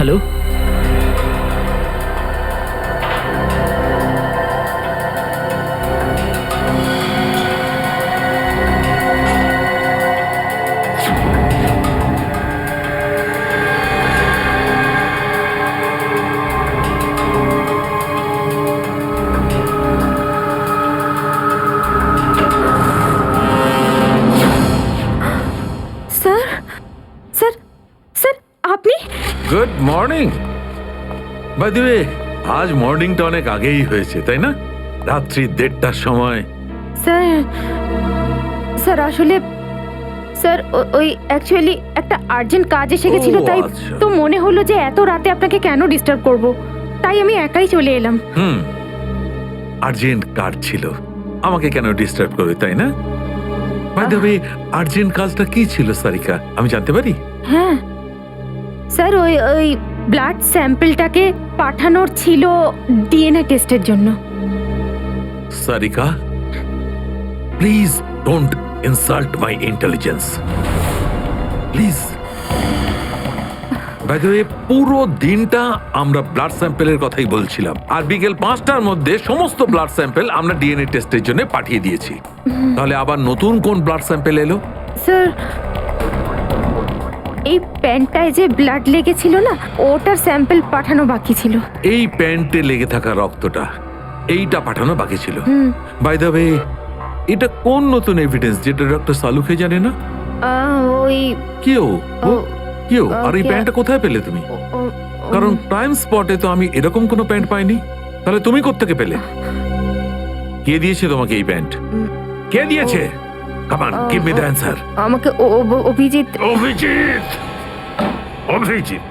Hello. Sir sir sir আপনি good morning. By the way, আজ মর্নিংটা অনেক আগেই হয়েছে তাই না? রাত্রি 1:30টার সময়। স্যার স্যার আসলে স্যার ওই অ্যাকচুয়ালি একটা আর্জেন্ট কাজ এসে গেছিল, ও, তাই আচ্ছা। তো মনে হলো যে এত রাতে আপনাকে কেন ডিস্টার্ব করব, তাই আমি একাই চলে এলাম। আর্জেন্ট কাজ ছিল, আমাকে কেন ডিস্টার্ব করবে তাই না? বাই দ্য ওয়ে, আর্জেন্ট কাজটা কি ছিল সারিকা, আমি জানতে পারি? হ্যাঁ স্যার, ওই ওই ব্লাড স্যাম্পলটাকে পাঠানোর ছিল ডিএনএ টেস্টের জন্য। Sarika, please don't insult my intelligence, please. By the way, পুরো দিনটা আমরা ব্লাড স্যাম্পেলের কথাই বলছিলাম, আর বিকেল 5টার মধ্যে সমস্ত ব্লাড স্যাম্পেল আমরা ডিএনএ টেস্টের জন্য পাঠিয়ে দিয়েছি। তাহলে আবার নতুন কোন ব্লাড স্যাম্পেল এলো? স্যার এই প্যান্টটায় যে ব্লাড লেগেছিল না, ওটার স্যাম্পল পাঠানো বাকি ছিল। এই প্যান্টে লেগে থাকা রক্তটা, এইটা পাঠানো বাকি ছিল। বাই দ্য ওয়ে, এটা কোন নতুন এভিডেন্স যেটা ডক্টর সালুকে জানে না? ওই কেউ ও- কেউ আর এই কে- প্যান্টটা কোথায় পেলে তুমি? ও- ও- কারণ টাইম স্পটে তো আমি এরকম কোনো প্যান্ট পাইনি। তাহলে তুমি কোত্থেকে পেলে? কে দিয়েছে তোমাকে এই প্যান্ট? কে দিয়েছে? Come on, give me the answer. আমাকে অভিজিৎ। অভিজিৎ, অভিজিৎ।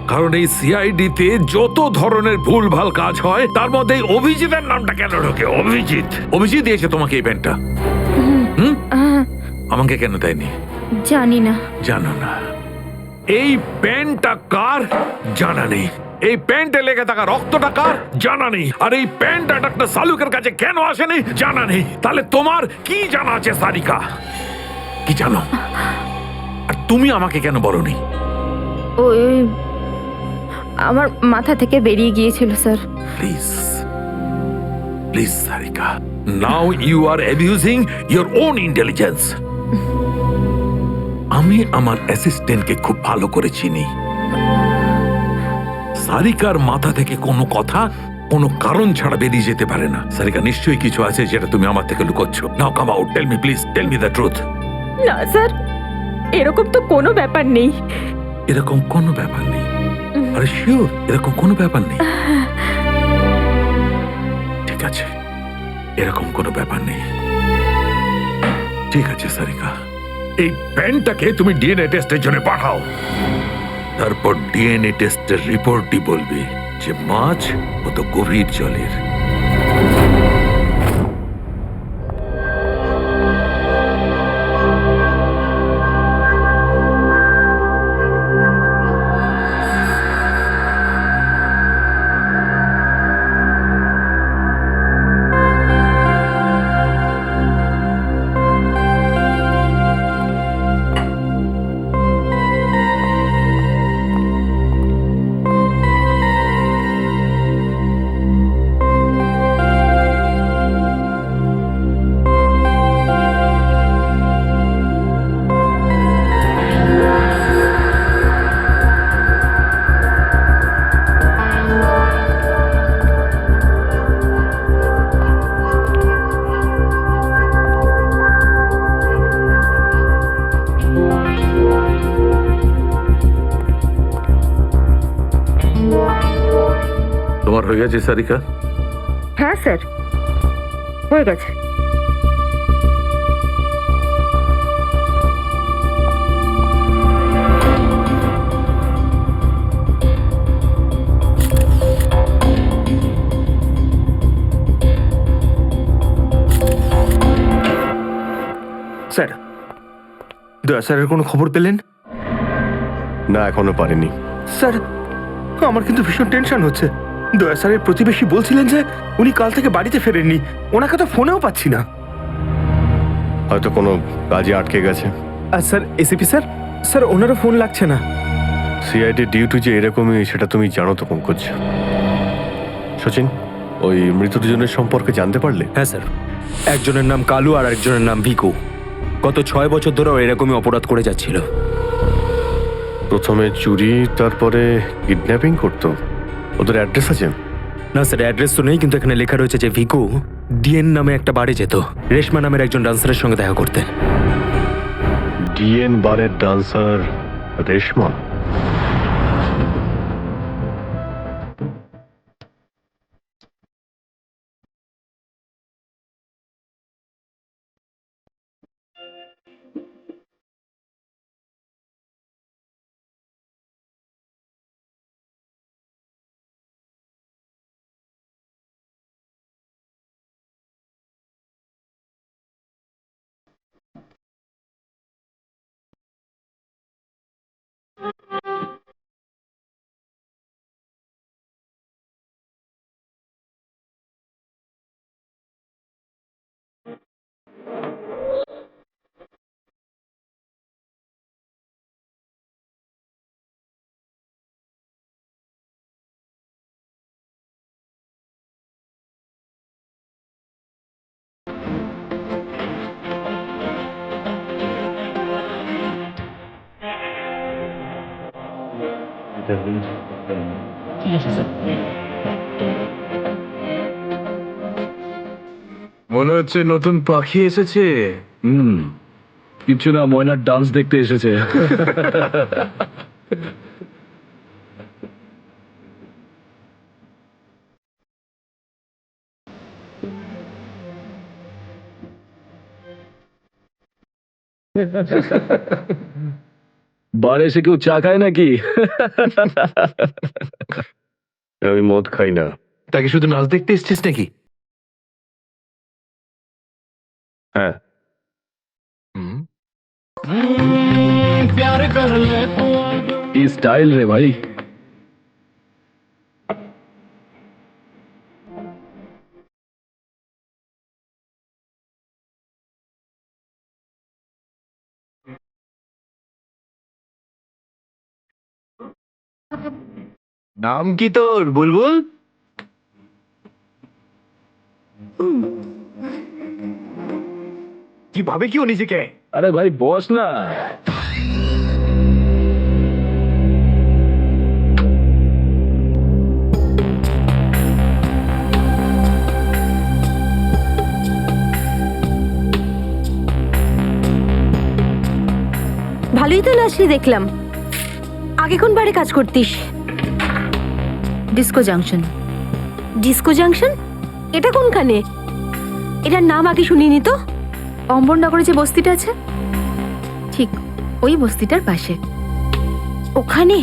কারণ এই সিআইডি তে যত ধরনের ভুলভাল কাজ হয় তার মধ্যে এই অভিজিতের নামটা কেন ঢোকে? অভিজিৎ, অভিজিৎ দিয়েছে তোমাকে এই প্যান্টটা? আমাকে কেন দেয়নি? জানি না। জানো না? এই প্যান্টটা কার জানা নেই, এই প্যান্টে লেগে থাকা রক্তটা কার জানা নেই, আর এই প্যান্টটা ডাক্তার সালুকের কাছে কেন আসেনি জানা নেই। তাহলে তোমার কি জানা আছে সারিকা? কি জানো? আর তুমি আমাকে কেন বলনি? ওই আমার মাথা থেকে বেরিয়ে গিয়েছিল sir. Please, please Sarika, now you are abusing your own intelligence. আমি আমার অ্যাসিস্ট্যান্টকে খুব ভালো করে চিনি। সারিকার মাথা থেকে কোনো কথা কোনো কারণ ছাড়া বেরিয়ে যেতে পারে না। সারিকা, নিশ্চয়ই কিছু আছে যেটা তুমি আমার থেকে লুকোচ্ছ। Now come out, tell me please, tell me the truth. না স্যার, এরকম তো কোনো ব্যাপার নেই। এরকম কোনো ব্যাপার নেই? আরে শিওর, এরকম কোনো ব্যাপার নেই? ঠিক আছে, এরকম কোনো ব্যাপার নেই। ঠিক আছে সারিকা, এই প্যান্টটাকে তুমি ডিএনএ টেস্টের জন্য পাঠাও। তারপর ডিএনএ টেস্টের রিপোর্টই বলবে যে মাছ কত গভীর জলের। তোমার হয়ে গেছে সারিকা? হ্যাঁ স্যার, হয়ে গেছে। স্যার, দয়া স্যারের কোনো খবর পেলেন? না, এখনো পারিনি। স্যার, আমার কিন্তু ভীষণ টেনশন হচ্ছে। দয়া স্যারের প্রতিবেশী বলছিলেন যে উনি কাল থেকে বাড়িতে ফেরেননি, ওনাকে তো ফোনেও পাচ্ছি না। হয়তো কোনো কাজে আটকে গেছে। আর স্যার, এসিপি স্যার, স্যার ওনারও ফোন লাগছে না। সিআইডি ডিউটি যে এরকমই সেটা তুমি জানো তো পঙ্কজ। সচিন, ওই মৃত দুজনের সম্পর্কে জানতে পারলে? হ্যাঁ স্যার, একজনের নাম কালু আর একজনের নাম ভিকু। গত 6 বছর ধরে ও এরকমই অপরাধ করে যাচ্ছিল। প্রথমে চুরি, তারপরে কিডন্যাপিং করতো। ওদের অ্যাড্রেস আছে? না স্যার, অ্যাড্রেস তো নেই, কিন্তু এখানে লেখা রয়েছে যে ভিকু ডিএন নামে একটা বারে যেত রেশমা নামের একজন ডান্সারের সঙ্গে দেখা করতে। ডিএন বারের ডান্সার রেশমা? মনে হচ্ছে নতুন পাখি এসেছে। কিছু না, ময়নার ডান্স দেখতে এসেছে। বারে এসে কেউ চা খায় নাকি? আমি মদ খাই না। তাকে শুধু নাচ দেখতে এসেছিস নাকি? হ্যাঁ। কি স্টাইল রে ভাই। নাম কি তোর বুলবুল? কি ভাবে কি ও নিজেকে? আরে ভাই বস না। ভালোই তো নাচলি দেখলাম। আগে কোন বারে কাজ করতিস? Disco junction. Disco junction? এটা কোনখানে? এটার নাম আগে শুনিনি তো। অম্বরনগরে যে বস্তিটা আছে, ঠিক ওই বস্তিটার পাশে। ওখানে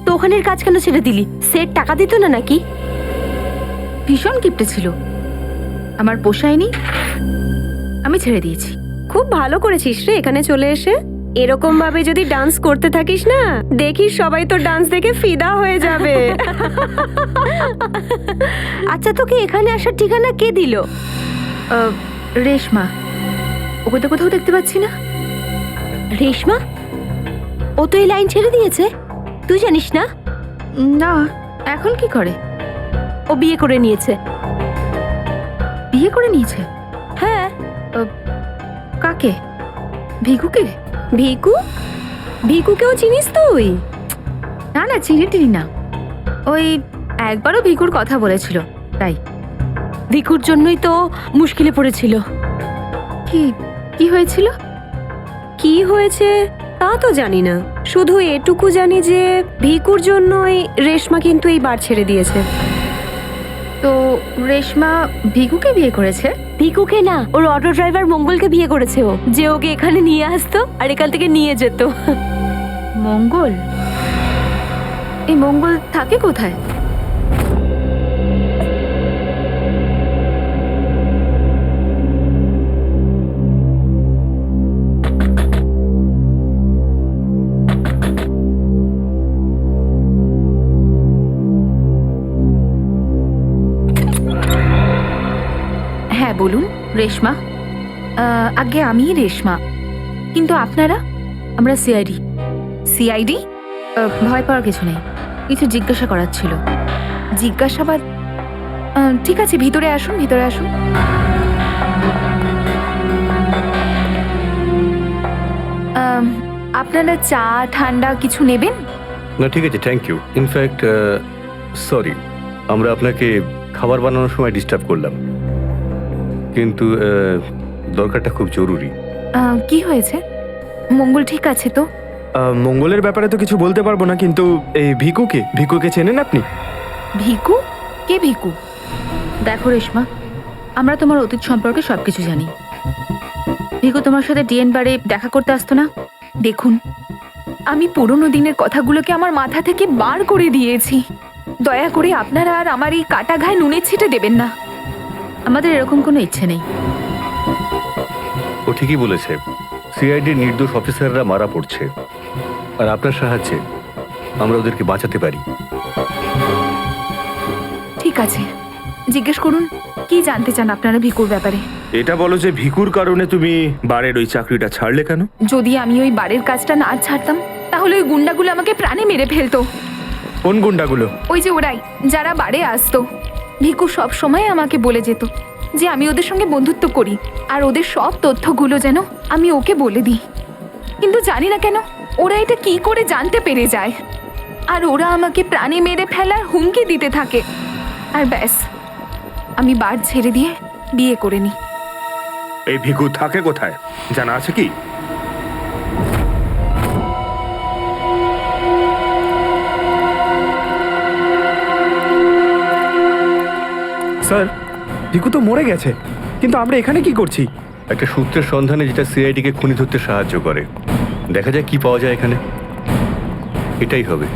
তো ওখানের কাজ কেন ছেড়ে দিলি? সেট টাকা দিত না নাকি? ভীষণ কিপটে ছিল, আমার পোষায়নি, আমি ছেড়ে দিয়েছি। খুব ভালো করেছিস রে এখানে চলে এসে। এরকম ভাবে যদি ডান্স করতে থাকিস না, দেখিস সবাই তো ডান্স দেখে ফিদা হয়ে যাবে। আচ্ছা, তোকে এখানে আসার ঠিকানা কে দিল? রেশমা। ওকে তো কোথাও দেখতে পাচ্ছি না। রেশমা? ও তো এই লাইন ছেড়ে দিয়েছে, তুই জানিস না? না, এখন কি করে? ও বিয়ে করে নিয়েছে। বিয়ে করে নিয়েছে? হ্যাঁ। কাকে? ভিকুকে? ভিকু? ভিকুকেও চিনিস তুই? না না, চিনি না। ওই একবারও ভিকুর কথা বলেছিল, তাই। ভিকুর জন্যই তো মুশকিলে পড়েছিল। কি কি হয়েছিল? কি হয়েছে তা তো জানি না, শুধু এটুকু জানি যে ভিকুর জন্যই রেশমা কিন্তু এই বার ছেড়ে দিয়েছে। তো রেশমা ভিকুকে বিয়ে করেছে? ভিকুকে না, ওর অটো ড্রাইভার মঙ্গলকে বিয়ে করেছে ও, যে ওকে এখানে নিয়ে আসতো আর এখান থেকে নিয়ে যেত। মঙ্গল? এই মঙ্গল থাকে কোথায়? হ্যাঁ বলুন। রেশমা? আগে আমি রেশমা, কিন্তু আপনারা? আমরা সিআইডি। সিআইডি? ভয় পাওয়ার কিছু নেই, কিছু জিজ্ঞাসা করার ছিল। জিজ্ঞাসাবাদ? ঠিক আছে, ভিতরে আসুন, ভিতরে আসুন। আপনারা চা ঠান্ডা কিছু নেবেন? না ঠিক আছে, থ্যাংক ইউ। ইনফ্যাক্ট সরি, আমরা আপনাকে খাবার বানানোর সময় ডিস্টার্ব করলাম, কিন্তু দরকারটা খুব জরুরি। কি হয়েছে? মঙ্গল ঠিক আছে তো? মঙ্গলের ব্যাপারে তো কিছু বলতে পারবো না, কিন্তু এই ভিকুকে চেনেন আপনি? ভিকু? কে ভিকু? দেখো রেশমা, আমরা তোমার অতীত সম্পর্কে সবকিছু জানি। ভিকু তোমার সাথে ডিএন বারে দেখা করতে আসতো না? দেখুন, আমি পুরনো দিনের কথাগুলোকে আমার মাথা থেকে বার করে দিয়েছি। দয়া করে আপনারা আর আমার এই কাটা ঘায়ে নুনের ছিটে দেবেন না। আমাদের এরকম কোনো ইচ্ছে নেই। ও ঠিকই বলেছে, সিআইডির নির্দোষ অফিসাররা মারা পড়ছে, আর আপনার সাহায্যে আমরা ওদেরকে বাঁচাতে পারি। ঠিক আছে, জিজ্ঞেস করুন, কি জানতে চান আপনারা ভিকুর ব্যাপারে? এটা বলো যে ভিকুর কারণে তুমি বারের ওই চাকরিটা ছাড়লে কেন? যদি আমি ওই বাড়ির কাজটা না ছাড়তাম, তাহলে ওই গুন্ডাগুলো আমাকে প্রাণে মেরে ফেলতো। কোন গুন্ডাগুলো? ওই যে ওরাই, যারা বাড়ে আসতো। ভিকু সব সময় আমাকে বলে যেত যে আমি ওদের সঙ্গে বন্ধুত্ব করি, আর ওদের সব তথ্যগুলো যেন আমি ওকে বলে দিই। কিন্তু জানি না কেন ওরা এটা কি করে জানতে পেরে যায়, আর ওরা আমাকে প্রাণে মেরে ফেলার হুমকি দিতে থাকে। আর ব্যাস, আমি বার ছেড়ে দিয়ে বিয়ে করে নিই। এই ভিকু থাকে কোথায় জানা আছে কি? স্যার, ভিকু তো মরে গেছে, কিন্তু আমরা এখানে কি করছি? একটা সূত্রের সন্ধানে যেটা সিআইডিকে খুনি ধরতে সাহায্য করে। দেখা যায় কি পাওয়া যায় এখানে। এটাই হবে।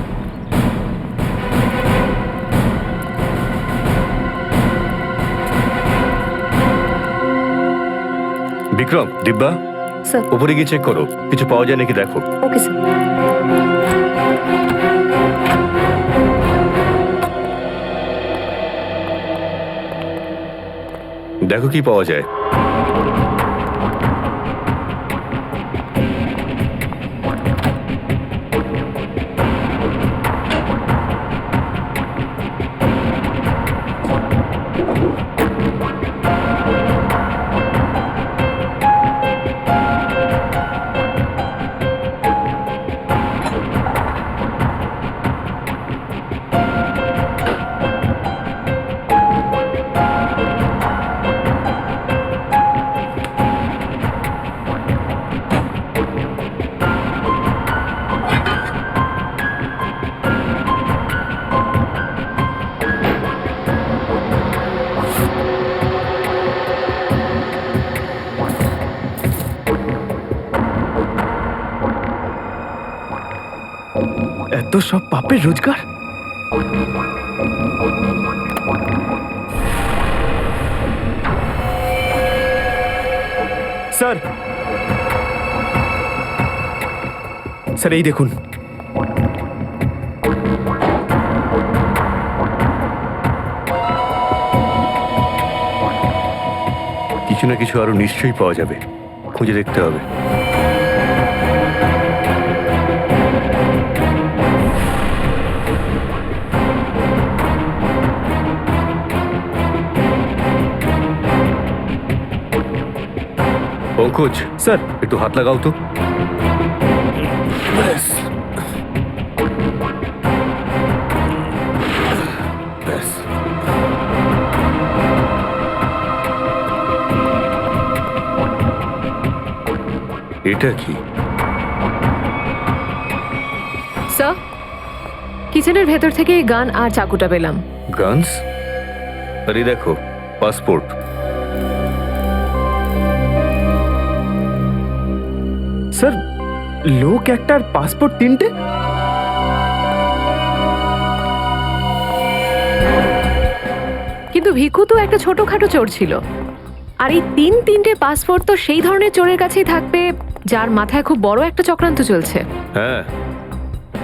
বিক্রম, দিব্যা, স্যার। উপরে গিয়ে চেক করো, কিছু পাওয়া যায় নাকি দেখো। Okay sir. দেখো কি পাওয়া যায়। এত সব পাপের রোজগার? স্যার, স্যার এই দেখুন। কিছু না কিছু আরো নিশ্চয়ই পাওয়া যাবে, খুঁজে দেখতে হবে। পঙ্কজ, স্যার, একটু হাত লাগাও তো। ব্যাস। ব্যাস। এটা কি? স্যার, কিচেনের ভেতর থেকে গান আর চাকুটা পেলাম। গানস? আরে দেখো, পাসপোর্ট। স্যার, লোক একটার পাসপোর্ট তিনটে? কিন্তু ভিকু তো একটা ছোটখাটো চোর ছিল, আর এই তিনটে পাসপোর্ট তো সেই ধরনের চোরের কাছেই থাকবে যার মাথায় খুব বড় একটা চক্রান্ত চলছে। হ্যাঁ,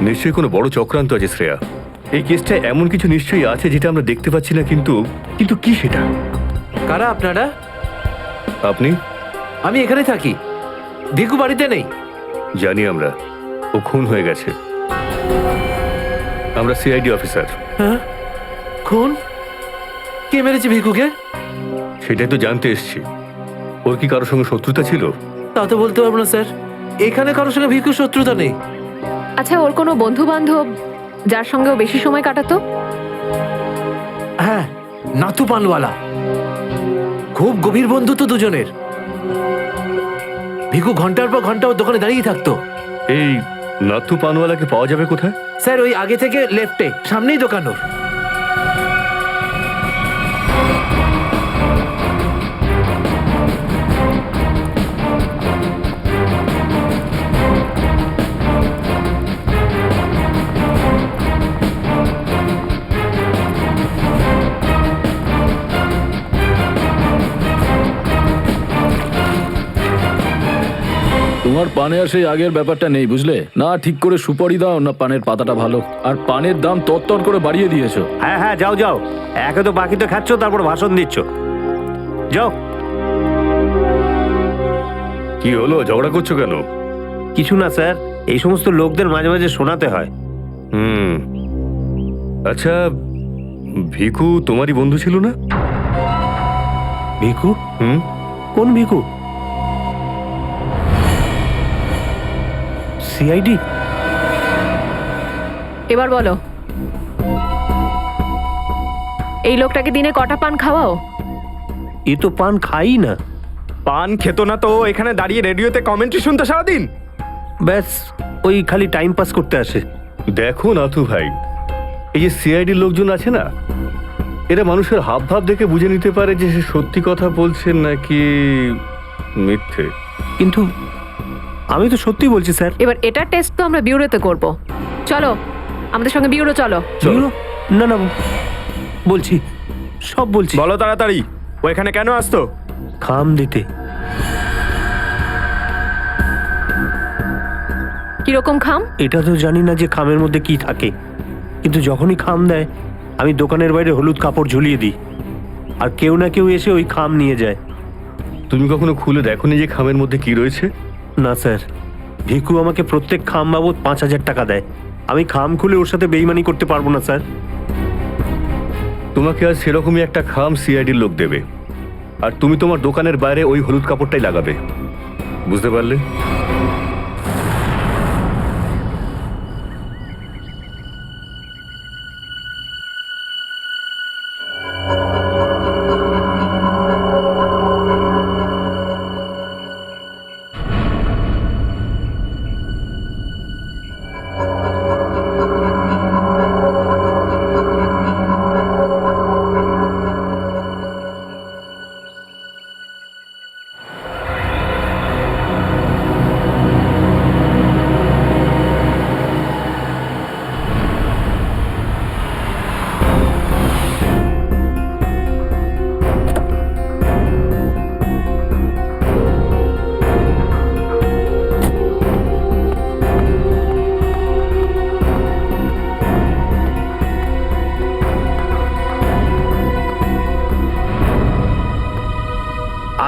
নিশ্চয়ই কোনো বড় চক্রান্ত আছে শ্রেয়া। এই কেসটা এমন কিছু নিশ্চয়ই আছে যেটা আমরা দেখতে পাচ্ছি না, কিন্তু কিন্তু কি সেটা? কারা আপনারা? আপনি? আমি এখানে থাকি, ভিকু বাড়িতে নেই। জানি আমরা, ও খুন হয়ে গেছে। আমরা সিআইডি অফিসার। হ্যাঁ খুন? কে মেরেছে ভিকুকে? সেটাই তো জানতে এসেছি। ওর কি কারোর সঙ্গে শত্রুতা ছিল? তা তো বলতে পারবো না স্যার, এখানে কারোর সঙ্গে ভিকুর শত্রুতা নেই। আচ্ছা, ওর কোনো বন্ধু বান্ধব যার সঙ্গে ও বেশি সময় কাটাতো? হ্যাঁ, নাথু পানওয়ালা। খুব গভীর বন্ধুত্ব দুজনের। ভিকু ঘন্টার পর ঘন্টা ওর দোকানে দাঁড়িয়ে থাকতো। এই নাথু পানওয়ালাকে পাওয়া যাবে কোথায়? স্যার ওই আগে থেকে লেফটে, সামনেই দোকান ওর। তোমার পানে আর সেই আগের ব্যাপারটা নেই, বুঝলে না? ঠিক করে সুপারি দাও না পানের পাতাটা ভালো, আর পানের দাম তরতর করে বাড়িয়ে দিয়েছো। হ্যাঁ হ্যাঁ, যাও যাও, একে তো বাকিতে খাচ্ছ, তারপর ভাষণ দিচ্ছ। যাও। কি হলো, ঝগড়া করছো কেন? কিছু না স্যার, এই সমস্ত লোকদের মাঝে মাঝে শোনাতে হয়। হুম, আচ্ছা, ভিকু তোমারই বন্ধু ছিল না? ভিকু? হুম, কোন ভিকু? সিআইডি? এবার বলো, এই লোকটাকে দিনে কটা পান খাওয়াও? এ তো পান খাই না। পান খেত না তো এখানে দাঁড়িয়ে রেডিওতে কমেন্ট্রি শুনতে সারাদিন। ব্যাস, ওই খালি টাইম পাস করতে আসে। দেখো নাথু ভাই, এই যে সিআইডি লোকজন আছে না, এরা মানুষের হাব ভাব দেখে বুঝে নিতে পারে যে সে সত্যি কথা বলছেন নাকি মিথ্যে। কিন্তু আমি তো সত্যি বলছি স্যার। এবার এটা টেস্ট তো আমরা বিউরোতে করব। চলো আমাদের সঙ্গে বিউরো চলো। চলো। না না, বলছি, সব বলছি। বলো তাড়াতাড়ি, ও এখানে কেন আসতো? খাম দিতে। কিরকম খাম? এটা তো জানি না যে খামের মধ্যে কি থাকে, কিন্তু যখনই খাম দেয় আমি দোকানের বাইরে হলুদ কাপড় ঝুলিয়ে দিই, আর কেউ না কেউ এসে ওই খাম নিয়ে যায়। তুমি কখনো খুলে দেখোনি যে খামের মধ্যে কি রয়েছে? না স্যার, ভিকু আমাকে প্রত্যেক খাম বাবদ 5,000 টাকা দেয়। আমি খাম খুলে ওর সাথে বেইমানি করতে পারবো না স্যার। তোমাকে আজ সেরকমই একটা খাম সিআইডির লোক দেবে, আর তুমি তোমার দোকানের বাইরে ওই হলুদ কাপড়টাই লাগাবে। বুঝতে পারলে?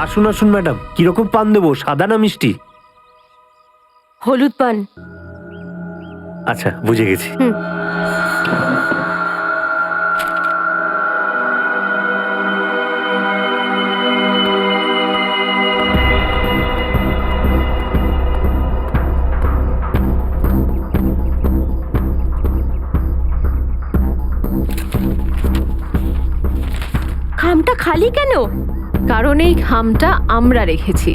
আসুন আসুন ম্যাডাম, কিরকম পান দেবো, সাদা না মিষ্টি? হলুদ পান। আচ্ছা, বুঝে গেছি। খামটা খালি কেন? কারণ এই খামটা আমরা রেখেছি।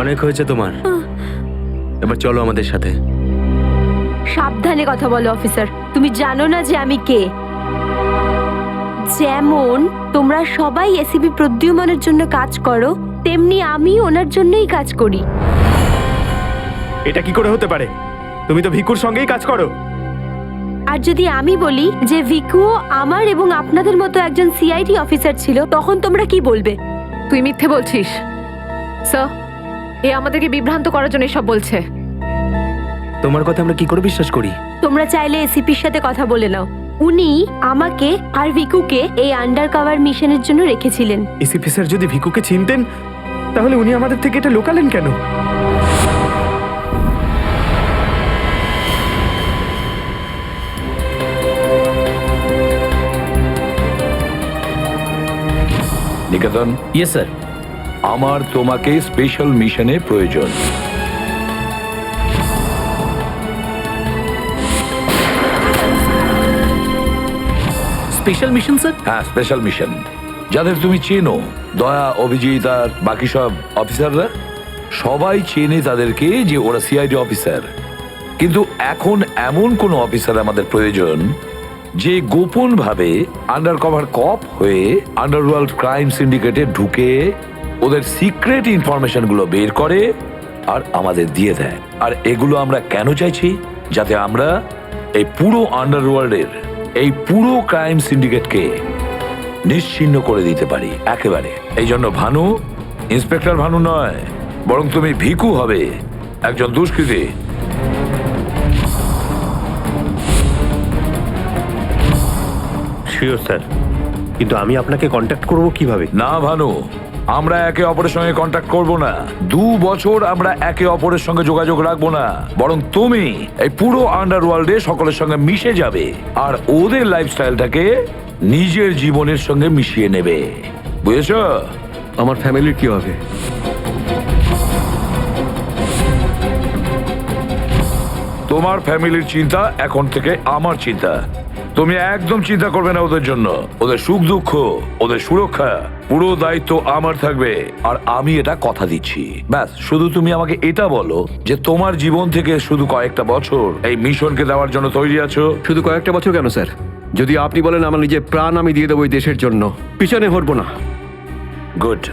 অনেক হয়েছে তোমার, এবার চলো আমাদের সাথে। সাবধানে কথা বলো অফিসার, তুমি জানো না যে আমি কে। যেমন তোমরা সবাই এসিপি প্রদ্যুম্নের জন্য কাজ করো, তেমনি আমি ওনার জন্যই কাজ করি। এটা কি করে হতে পারে? তুমি তো ভিকুর সঙ্গেই কাজ করো। আর যদি আমি বলি যে ভিকুও আমার এবং আপনাদের মতো একজন সিআইডি অফিসার ছিল, তখন তোমরা কি বলবে? তুই মিথ্যে বলছিস স্যার। এ আমাদেরকে বিভ্রান্ত করার জন্য এসব বলছে। তোমার কথা আমরা কি করে বিশ্বাস করি? তোমরা চাইলে এসিপির সাথে কথা বলে নাও। উনি আমাকে আর ভিকুকে এই আন্ডার কভার মিশনের জন্য রেখেছিলেন। এসিপি স্যার যদি ভিকুকে চিনতেন, তাহলে উনি আমাদের থেকে এটা লুকালেন কেন? নিকেতন, ইয়েস স্যার। আমার তোমাকে স্পেশাল মিশনে প্রয়োজন। Special mission sir? হ্যাঁ, স্পেশাল মিশন। যাদের তুমি চেনো, দয়া, অভিজিৎ আর বাকি সব অফিসাররা, সবাই চেনে তাদেরকে যে ওরা সিআইডি অফিসার। কিন্তু এখন এমন কোন অফিসার আমাদের প্রয়োজন যে গোপন ভাবে আন্ডার কভার কপ হয়ে আন্ডারওয়ার্ল্ড ক্রাইম সিন্ডিকেটে ঢুকে ওদের সিক্রেট ইনফরমেশন গুলো বের করে আর আমাদের দিয়ে দেয়। আর এগুলো আমরা কেন চাইছি? যাতে আমরা এই পুরো আন্ডারওয়ার্ল্ডের এই পুরো ক্রাইম সিন্ডিকেটকে নিশ্চিহ্ন করে দিতে পারি একেবারে। এই জন্য ভানু ইন্সপেক্টর ভানু নয়, বরং তুমি ভিকু হবে, একজন দুষ্কৃতী। শিওর স্যার, কিন্তু আমি আপনাকে কন্ট্যাক্ট করব কিভাবে? না ভানু, আমরা একে অপরের সঙ্গে কন্ট্যাক্ট করব না। 2 বছর আমরা একে অপরের সঙ্গে যোগাযোগ রাখবো না, বরং তুমি এই পুরো আন্ডারওয়ার্ল্ডে সকলের সঙ্গে মিশে যাবে আর ওদের লাইফস্টাইলটাকে নিজের জীবনের সঙ্গে মিশিয়ে নেবে। বুঝেছ? আমার ফ্যামিলির কি হবে? তোমার ফ্যামিলির চিন্তা এখন থেকে আমার চিন্তা। তুমি একদম চিন্তা করবে না ওদের জন্য। ওদের সুখ দুঃখ, ওদের সুরক্ষা, পুরো দায়িত্ব আমার থাকবে। আর আমি এটা কথা দিচ্ছি। ব্যাস, শুধু তুমি আমাকে এটা বলো যে তোমার জীবন থেকে শুধু কয়েকটা বছর এই মিশনকে দেওয়ার জন্য তৈরি আছো। শুধু কয়েকটা বছর কেন স্যার? যদি আপনি বলেন আমার নিজের প্রাণ আমি দিয়ে দেবো এই দেশের জন্য, পিছনে হটবো না। গুড।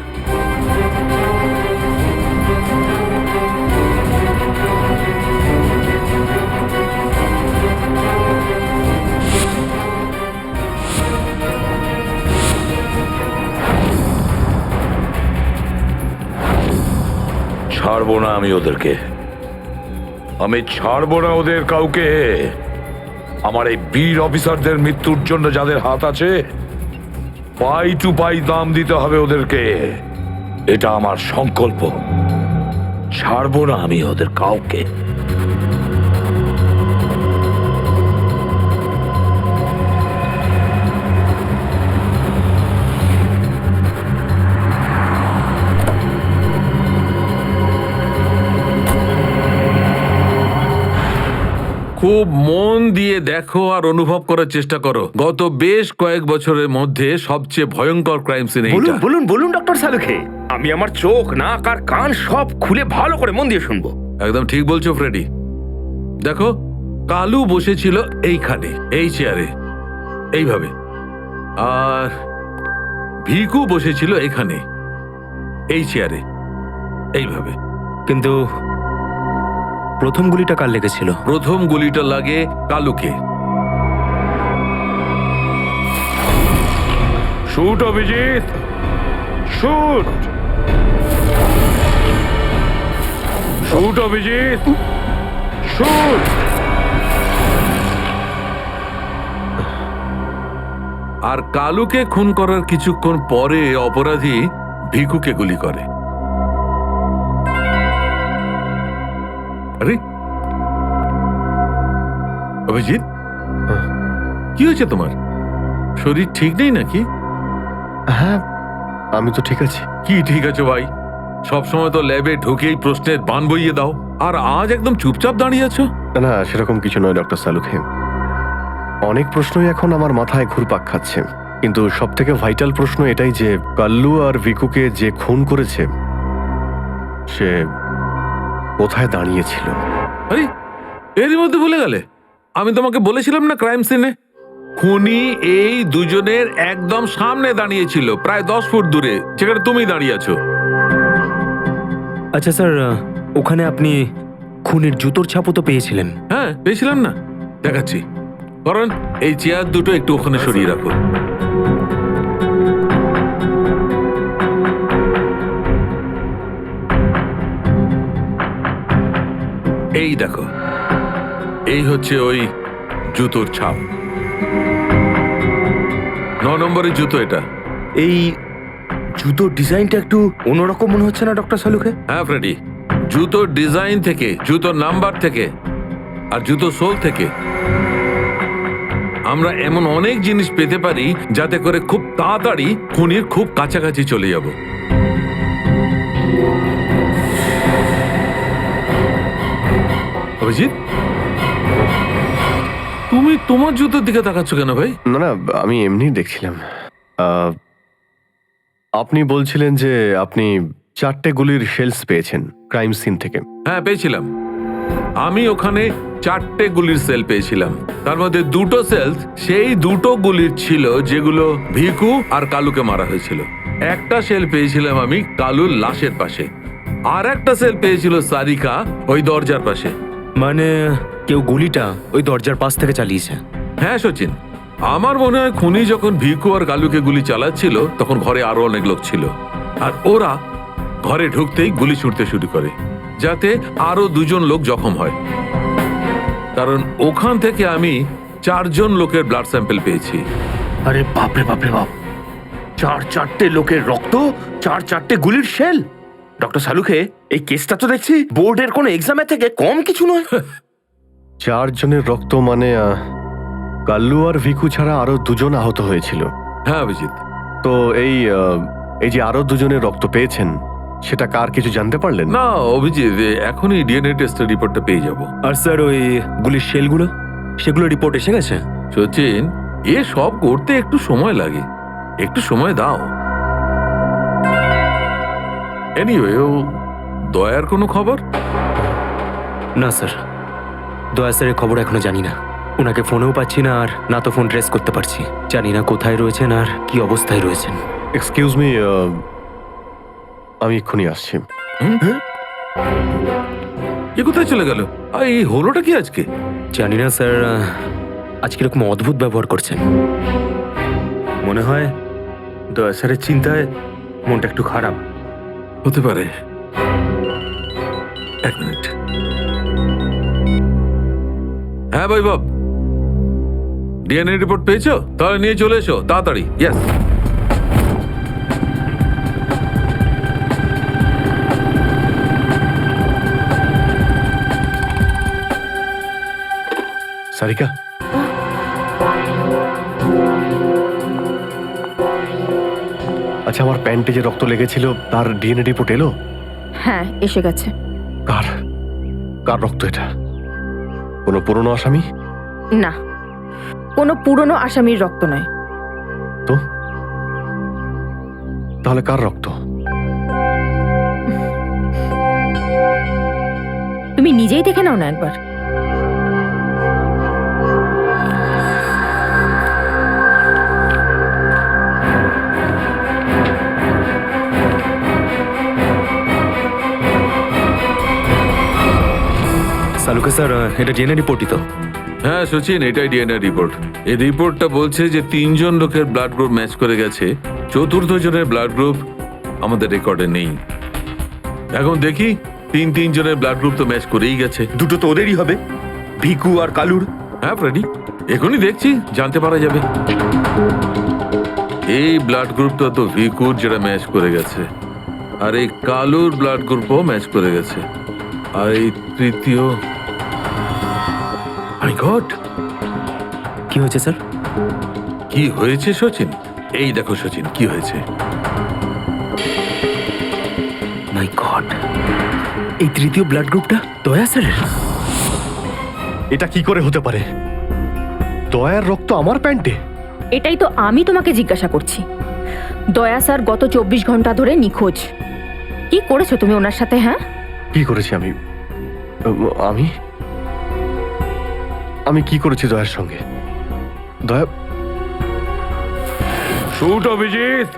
ছাড়বো না আমি ওদেরকে, আমি ছাড়বো না ওদের কাউকে। আমার এই বীর অফিসারদের মৃত্যুর জন্য যাদের হাত আছে, পাই টু পাই দাম দিতে হবে ওদেরকে। এটা আমার সংকল্প। ছাড়বো না আমি ওদের কাউকে। খুব মন দিয়ে দেখো আর অনুভব করার চেষ্টা করো। গত বেশ কয়েক বছরের মধ্যে সবচেয়ে ভয়ঙ্কর ক্রাইম সিন বলুন এইটা। বলুন বলুন ডক্টর সালুখে, আমি আমার চোখ, নাক আর কান সব খুলে ভালো করে মন দিয়ে শুনবো। একদম ঠিক বলছো ফ্রেডি। দেখো, কালু বসেছিল এইখানে, এই চেয়ারে, এইভাবে। আর ভিকু বসেছিল এখানে, এই চেয়ারে, এইভাবে। কিন্তু প্রথম গুলিটা কার লেগেছিল? প্রথম গুলিটা লাগে কালুকে। Shoot Abhijit, shoot. Shoot Abhijit, shoot. আর কালুকে খুন করার কিছুক্ষণ পরে অপরাধী ভিকুকে গুলি করে। আরে অভিজিৎ, কি হয়েছে তোমার? শরীর ঠিক নেই নাকি? হ্যাঁ, আমি তো ঠিক আছি। কি ঠিক আছে ভাই? সবসময় তো ল্যাবে ঢুকেই প্রশ্নের বান বইয়ে দাও, আর আজ একদম চুপচাপ দাঁড়িয়ে আছো। না, সেরকম কিছু নয় ডক্টর সালুখে। অনেক প্রশ্নই এখন আমার মাথায় ঘুরপাক খাচ্ছে, কিন্তু সব থেকে ভাইটাল প্রশ্ন এটাই যে কাল্লু আর ভিকুকে যে খুন করেছে সে কোথায় দাঁড়িয়েছিল? আরে এরই মধ্যে ভুলে গেলে? আমি তোমাকে বলেছিলাম না ক্রাইম সিনে খুনি এই দুজনের একদম সামনে দাঁড়িয়েছিল, প্রায় 10 ফুট দূরে, যেখানে তুমি দাঁড়িয়ে আছো। আচ্ছা স্যার, ওখানে আপনি খুনের জুতোর ছাপও তো পেয়েছিলেন। হ্যাঁ পেয়েছিলাম না, দেখাচ্ছি। কারণ এই চেয়ার দুটো একটু ওখানে সরিয়ে রাখো। এই দেখো, এই হচ্ছে ওই জুতোর ছাপ। 9 নম্বরের জুতো এটা। এই জুতোর ডিজাইনটা একটু অন্যরকম মনে হচ্ছে না ডক্টর সালুকে? হ্যাঁ ফ্রেডি, জুতোর ডিজাইন থেকে, জুতোর নাম্বার থেকে আর জুতো সোল থেকে আমরা এমন অনেক জিনিস পেতে পারি যাতে করে খুব তাড়াতাড়ি খুনির খুব কাছাকাছি চলে যাব। অভিজিৎ, তুমি তোমার জুতোর দিকে তাকাচ্ছ কেন ভাই? না না, আমি এমনি দেখছিলাম। আপনি বলছিলেন যে আপনি 4টে গুলির শেলস পেয়েছেন ক্রাইম সিন থেকে। হ্যাঁ পেয়েছিলাম। আমি ওখানে 4টে গুলির সেল পেয়েছিলাম। তার মধ্যে 2টো সেলস সেই 2টো গুলির ছিল যেগুলো ভিকু আর কালুকে মারা হয়েছিল। একটা সেল পেয়েছিলাম আমি কালুর লাশের পাশে, আর একটা সেল পেয়েছিল সারিকা ওই দরজার পাশে। মানে কেউ গুলিটা ওই দরজার পাশ থেকে চালিয়েছে? হ্যাঁ সচিন, আমার মনে হয় খুনি যখন ভিকু আর কালুকে গুলি চালাচ্ছিল তখন ঘরে আরো অনেক লোক ছিল, আর ওরা ঘরে ঢুকতেই গুলি ছুটতে শুরু করে যাতে আরো 2জন লোক জখম হয়। কারণ ওখান থেকে আমি 4জন লোকের ব্লাড স্যাম্পল পেয়েছি। আরে বাপরে বাপরে বাপ, 4টে লোকের রক্ত, 4টে গুলির শেল! ডক্টর সালুকে, এই কেসটা তো দেখছি বোর্ডের কোনো এক্সামের থেকে কম কিছু নয়। 4 জনের রক্ত মানে কাল্লু আর ভিকু ছাড়া আরো 2জন আহত হয়েছিল। হ্যাঁ অভিজিৎ। তো এই যে আরো 2জনের রক্ত পেয়েছেন সেটা কার কিছু জানতে পারলেন? না অভিজিৎ, এখনই ডিএনএ টেস্টের রিপোর্টটা পেয়ে যাব। আর স্যার ওই গুলির শেলগুলো, সেগুলো রিপোর্ট এসে গেছে? সচিন, এ সব করতে একটু সময় লাগে, একটু সময় দাও। এনিওয়ে, ও দয়ার কোনো খবর? না স্যার, দয়া স্যারের খবর এখনো জানি না। ওনাকে ফোনেও পাচ্ছি না, আর না তো ফোন ট্রেস করতে পারছি। জানি না কোথায় রয়েছেন আর কি অবস্থায় রয়েছেন। এক্সকিউজ মি, আমি এক্ষুনি আসছি। এ কোথায় চলে গেল? আর এই হলোটা কি আজকে? জানি না স্যার, আজ কিরকম অদ্ভুত ব্যবহার করছেন। মনে হয় দয়া স্যারের চিন্তায় মনটা একটু খারাপ। হতে পারে। 1 মিনিট। হ্যাঁ ভাই বাব, ডিএনএ রিপোর্ট পেয়েছো? তাহলে নিয়ে চলে এসো তাড়াতাড়ি। ইয়েস। সারিকা, আচ্ছা, আমার প্যান্টে যে রক্ত লেগেছিল তার ডিএনএ রিপোর্ট এলো? হ্যাঁ এসে গেছে। কার কার রক্ত এটা? কোনো পুরনো আসামি? না, কোনো পুরনো আসামির রক্ত নয়। তো তাহলে কার রক্ত? তুমি নিজেই দেখে নাও না একবার। সালুকে স্যার, এটা ডিএনএ রিপোর্টই তো? হ্যাঁ সচিন, এটাই ডিএনএ রিপোর্ট। এই রিপোর্টটা বলছে যে 3জন লোকের ব্লাড গ্রুপ ম্যাচ করে গেছে, 4র্থ জনের ব্লাড গ্রুপ আমাদের রেকর্ডে নেই। এখন দেখি 3 জনের ব্লাড গ্রুপ তো ম্যাচ করেই গেছে। দুটো তো ওদেরই হবে, ভিকু আর কালুর। হ্যাঁ ফ্রেডি, এখনই দেখছি, জানতে পারা যাবে। এই ব্লাড গ্রুপটা তো ভিকুর, যেটা ম্যাচ করে গেছে, আর এই কালুর ব্লাড গ্রুপও ম্যাচ করে গেছে, আর এই তৃতীয়। মাই গড, কি হয়েছে স্যার? কি হয়েছে সচিন? এই দেখো সচিন, কি হয়েছে। মাই গড, এই তৃতীয় ব্লাড গ্রুপটা দয়া স্যারের? এটা কি করে হতে পারে? দয়ার রক্ত আমার প্যান্টে? এটাই তো আমি তোমাকে জিজ্ঞাসা করছি। দয়া স্যার গত 24 ঘন্টা ধরে নিখোঁজ। কি করেছো তুমি ওনার সাথে? হ্যাঁ, কি করেছি আমি? আমি আমি কি করেছি দয়ার সঙ্গে? দয়া shoot Abhijit,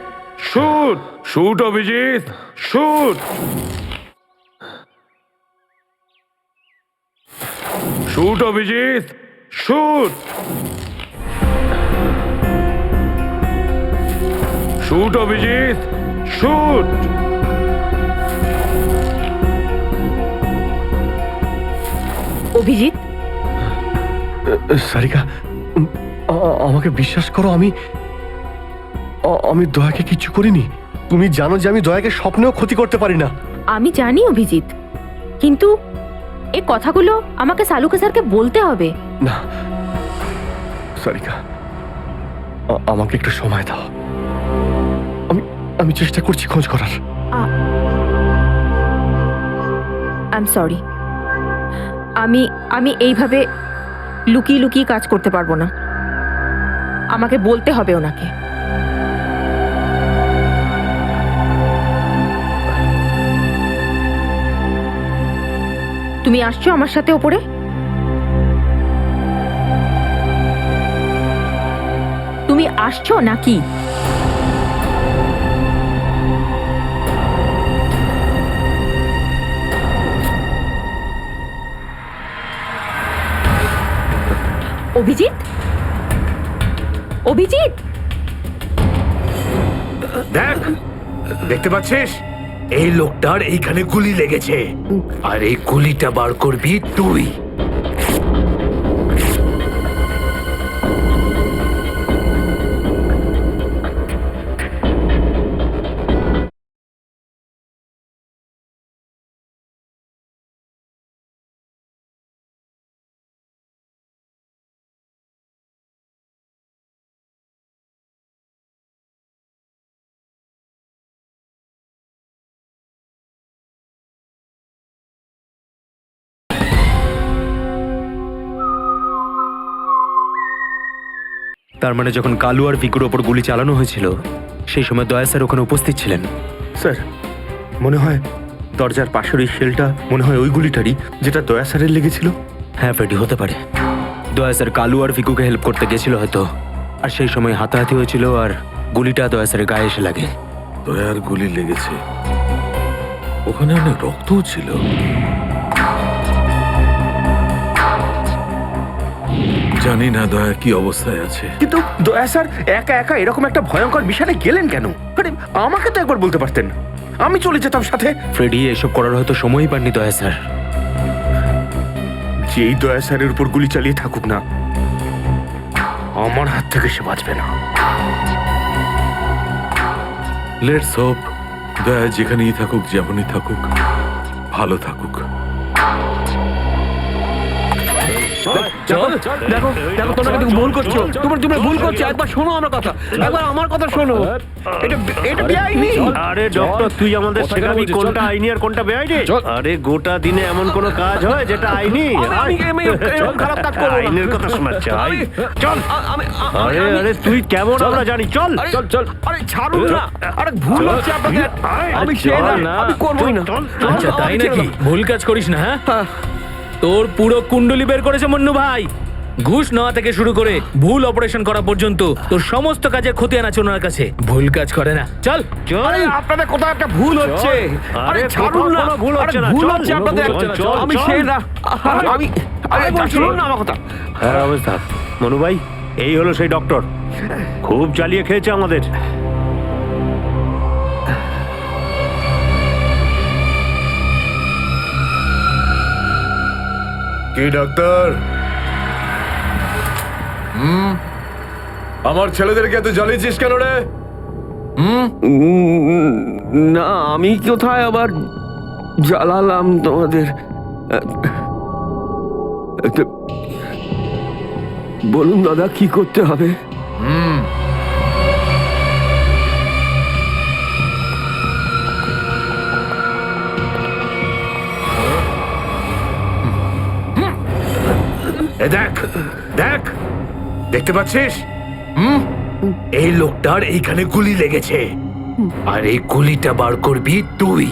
shoot, shoot Abhijit, shoot, shoot Abhijit, shoot, shoot Abhijit, shoot. Abhijit, Sarika, আমাকে বিশ্বাস করো, আমি দয়াকে কিচ্ছু করিনি। তুমি জানো যে আমি দয়াকে স্বপ্নেও ক্ষতি করতে পারি না। আমি জানি অভিজিৎ, কিন্তু এই কথাগুলো আমাকে সালুকে স্যারকে বলতে হবে। না সারিকা, আমাকে একটু সময় দাও। আমি চেষ্টা করছি খোঁজ করার। আই এম সরি, আমি এইভাবে লুকিয়ে লুকিয়ে কাজ করতে পারবো না। আমাকে বলতে হবে ওনাকে। তুমি আসছো আমার সাথে ওপরে? তুমি আসছো নাকি? অভিজিৎ, অভিজিৎ, দেখ, দেখতে পাচ্ছিস এই লোকটার এইখানে গুলি লেগেছে, আর এই গুলিটা বার করবি তুই। তার মানে যখন কালু আর ভিকুর ওপর গুলি চালানো হয়েছিল সেই সময় দয়া স্যার ওখানে উপস্থিত ছিলেন। স্যার, মনে হয় দরজার পাশের ওই শেলটা মনে হয় ওই গুলিটারই, যেটা দয়া স্যারের লেগেছিল। হ্যাঁ ফ্রেডি, হতে পারে। দয়া স্যার কালু আর ভিকুকে হেল্প করতে গেছিল হয়তো, আর সেই সময় হাতাহাতি হয়েছিল আর গুলিটা দয়া স্যারের গায়ে এসে লাগে। দয়ার গুলি লেগেছে, ওখানে অনেক রক্তও ছিল। জানি না দয়া কি অবস্থায় আছে। কিন্তু দয়া স্যার একা একা এরকম একটা ভয়ঙ্কর মিশনে গেলেন কেন? আরে আমাকে তো একবার বলতে পারতেন, আমি চলে যেতাম সাথে। ফ্রেডি, এসব করার হয়তো সময়ই পাননি দয়া স্যার। যেই দয়া স্যারের উপর গুলি চালিয়ে থাকুক না, আমার হাত থেকে সে বাঁচবে না। লেটস হোপ দয়া যেখানেই থাকুক, যেমনই থাকুক, ভালো থাকুক। দেখো দেখো, তোমরা কিন্তু ভুল করছো, তোমরা ভুল করছো। একবার শোনো আমার কথা, একবার আমার কথা শোনো। এটা বেআইনি। আরে ডক্টর, তুই আমাদের শেখাবি কোনটা আইনি আর কোনটা বেআইনি? আরে গোটা দিনে এমন কোনো কাজ হয় যেটা আইনি? এরকম খারাপ কাজ করবো না। আইনের কথা শোনাচ্ছে। চল, আরে আরে তুই কেমন আমরা জানি, চল চল চল। আরে ছাড়ুন না, আরে ভুল হচ্ছে আপনাদের। আমি সে না, আমি করবোই না। আচ্ছা তাই নাকি? ভুল কাজ করিস না। হ্যাঁ, তোর পুরো কুণ্ডলি বের করেছে মন্নু ভাই। ঘুষ নেওয়া থেকে শুরু করে ভুল অপারেশন করা পর্যন্ত তোর সমস্ত কাজের খতিয়ান আছে ওনার কাছে। ভুল কাজ করে না। চল আরে আপনাদের কোথাও একটা ভুল হচ্ছে। আরে ছাড়ুন না, ভুল হচ্ছে না, ভুল চল, হচ্ছে আপনাদের। চল, আমি চল। সে না, আমি আরে শুনুন না আমার কথা। হ্যাঁ অবস্থা মনু ভাই, এই হলো সেই ডক্টর, খুব জ্বালিয়ে খেয়েছে আমাদের। কি ডাক্তার? আমার ছেলেদেরকে এত জ্বালিয়েছিস কেন রে? না, আমি কোথায় আবার জ্বালালাম তোমাদের? বলুন দাদা, কি করতে হবে? দেখ দেখ, দেখতে পাচ্ছিস? এই লোকটার এইখানে গুলি লেগেছে, আর এই গুলিটা বার করবি তুই,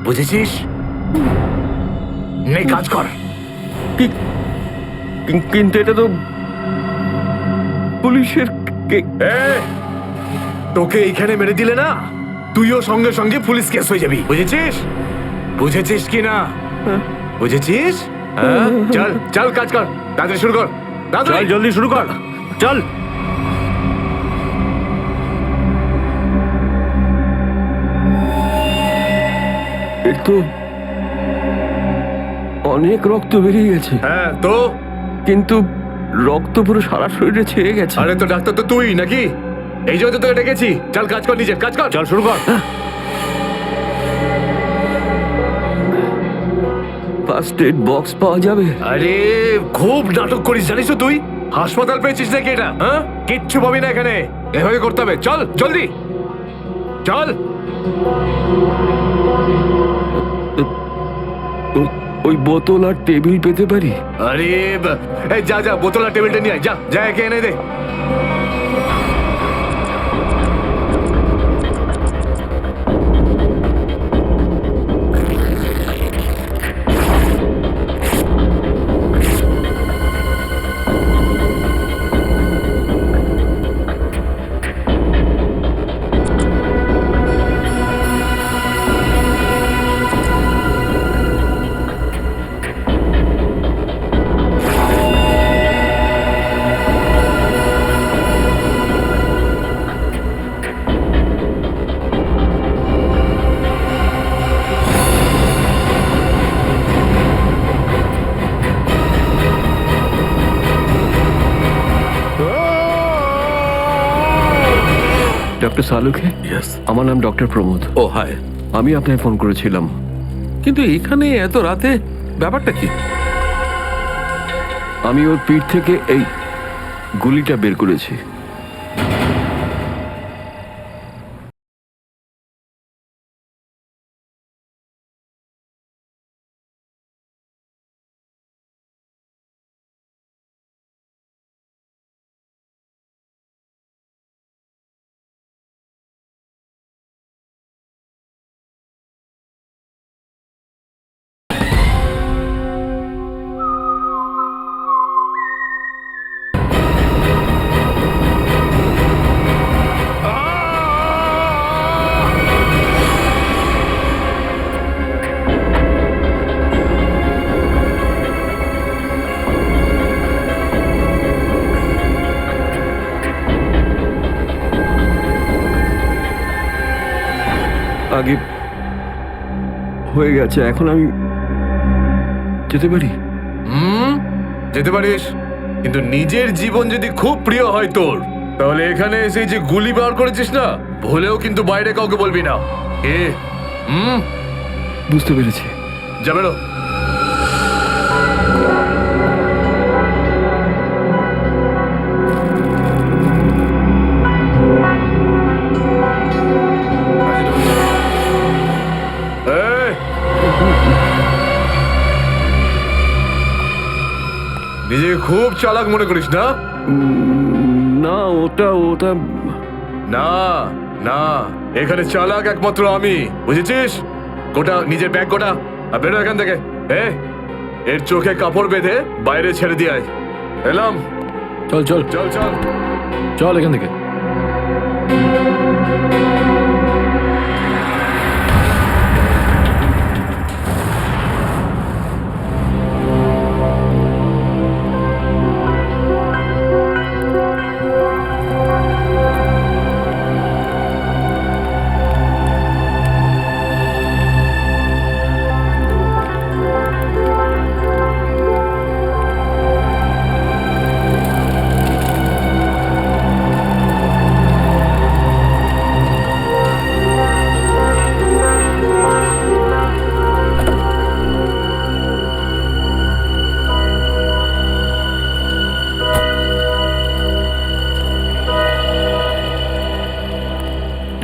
বুঝেছিস? নে কাজ কর। কিন্তু এটা তো পুলিশের তোকে এইখানে মেরে দিলে না, তুইও সঙ্গে সঙ্গে পুলিশ কেস হয়ে যাবি, বুঝেছিস? বুঝেছিস কি না? বুঝেছিস? হ্যাঁ, চল চল কাজ কর, তাড়াতাড়ি শুরু কর, চল তাড়াতাড়ি। জলদি শুরু কর, চল। এর তো অনেক রক্ত বেরিয়ে গেছে, হ্যাঁ তো কিন্তু রক্ত পুরো সারা শরীরে ছেয়ে গেছে। আরে তো ডাক্তার তো তুই নাকি? এই জন্য তো তোকে ডেকেছি। চল কাজ কর, নিজের কাজ কর। চল শুরু কর। ফার্স্ট এড বক্স পাওয়া যাবে? আরে খুব নাটক করিস জানিস তো তুই? হাসপাতাল পেয়েছিস নাকি এটা? হ্যাঁ, কিচ্ছু পাবি না এখানে, এভাবে করতে হবে। চল জলদি চল। ওই বোতল আর টেবিল পেতে পারি? আরে এই যা যা, বোতল আর টেবিলটা নিয়ে আয়, যা যা, একে এনে দে। Doctor Salunkhe, yes. আমার নাম ডক্টর প্রমোদ। ও হাই। আমি আপনাকে ফোন করেছিলাম। কিন্তু এখানে এত রাতে ব্যাপারটা কি? আমি ওর পিঠ থেকে এই গুলিটা বের করেছি। আগে হয়ে গেছে, এখন আমি যেতে পারি? যেতে পারিস, কিন্তু নিজের জীবন যদি খুব প্রিয় হয় তোর, তাহলে এখানে এসে যে গুলি বার করেছিস না, ভুলেও কিন্তু বাইরে কাউকে বলবি না। এ বুঝতে পেরেছি। যা বেরো। এই, নিজেকে খুব চালাক মনে করিস না? না, ওটা না না, এখানে চালাক একমাত্র আমি, বুঝেছিস? গোটা নিজের ব্যাগ গোটা, আর বেরো এখান থেকে। এর চোখে কাপড় বেঁধে বাইরে ছেড়ে দিয়ে আয়। এলাম। চল চল চল চল চল এখান থেকে।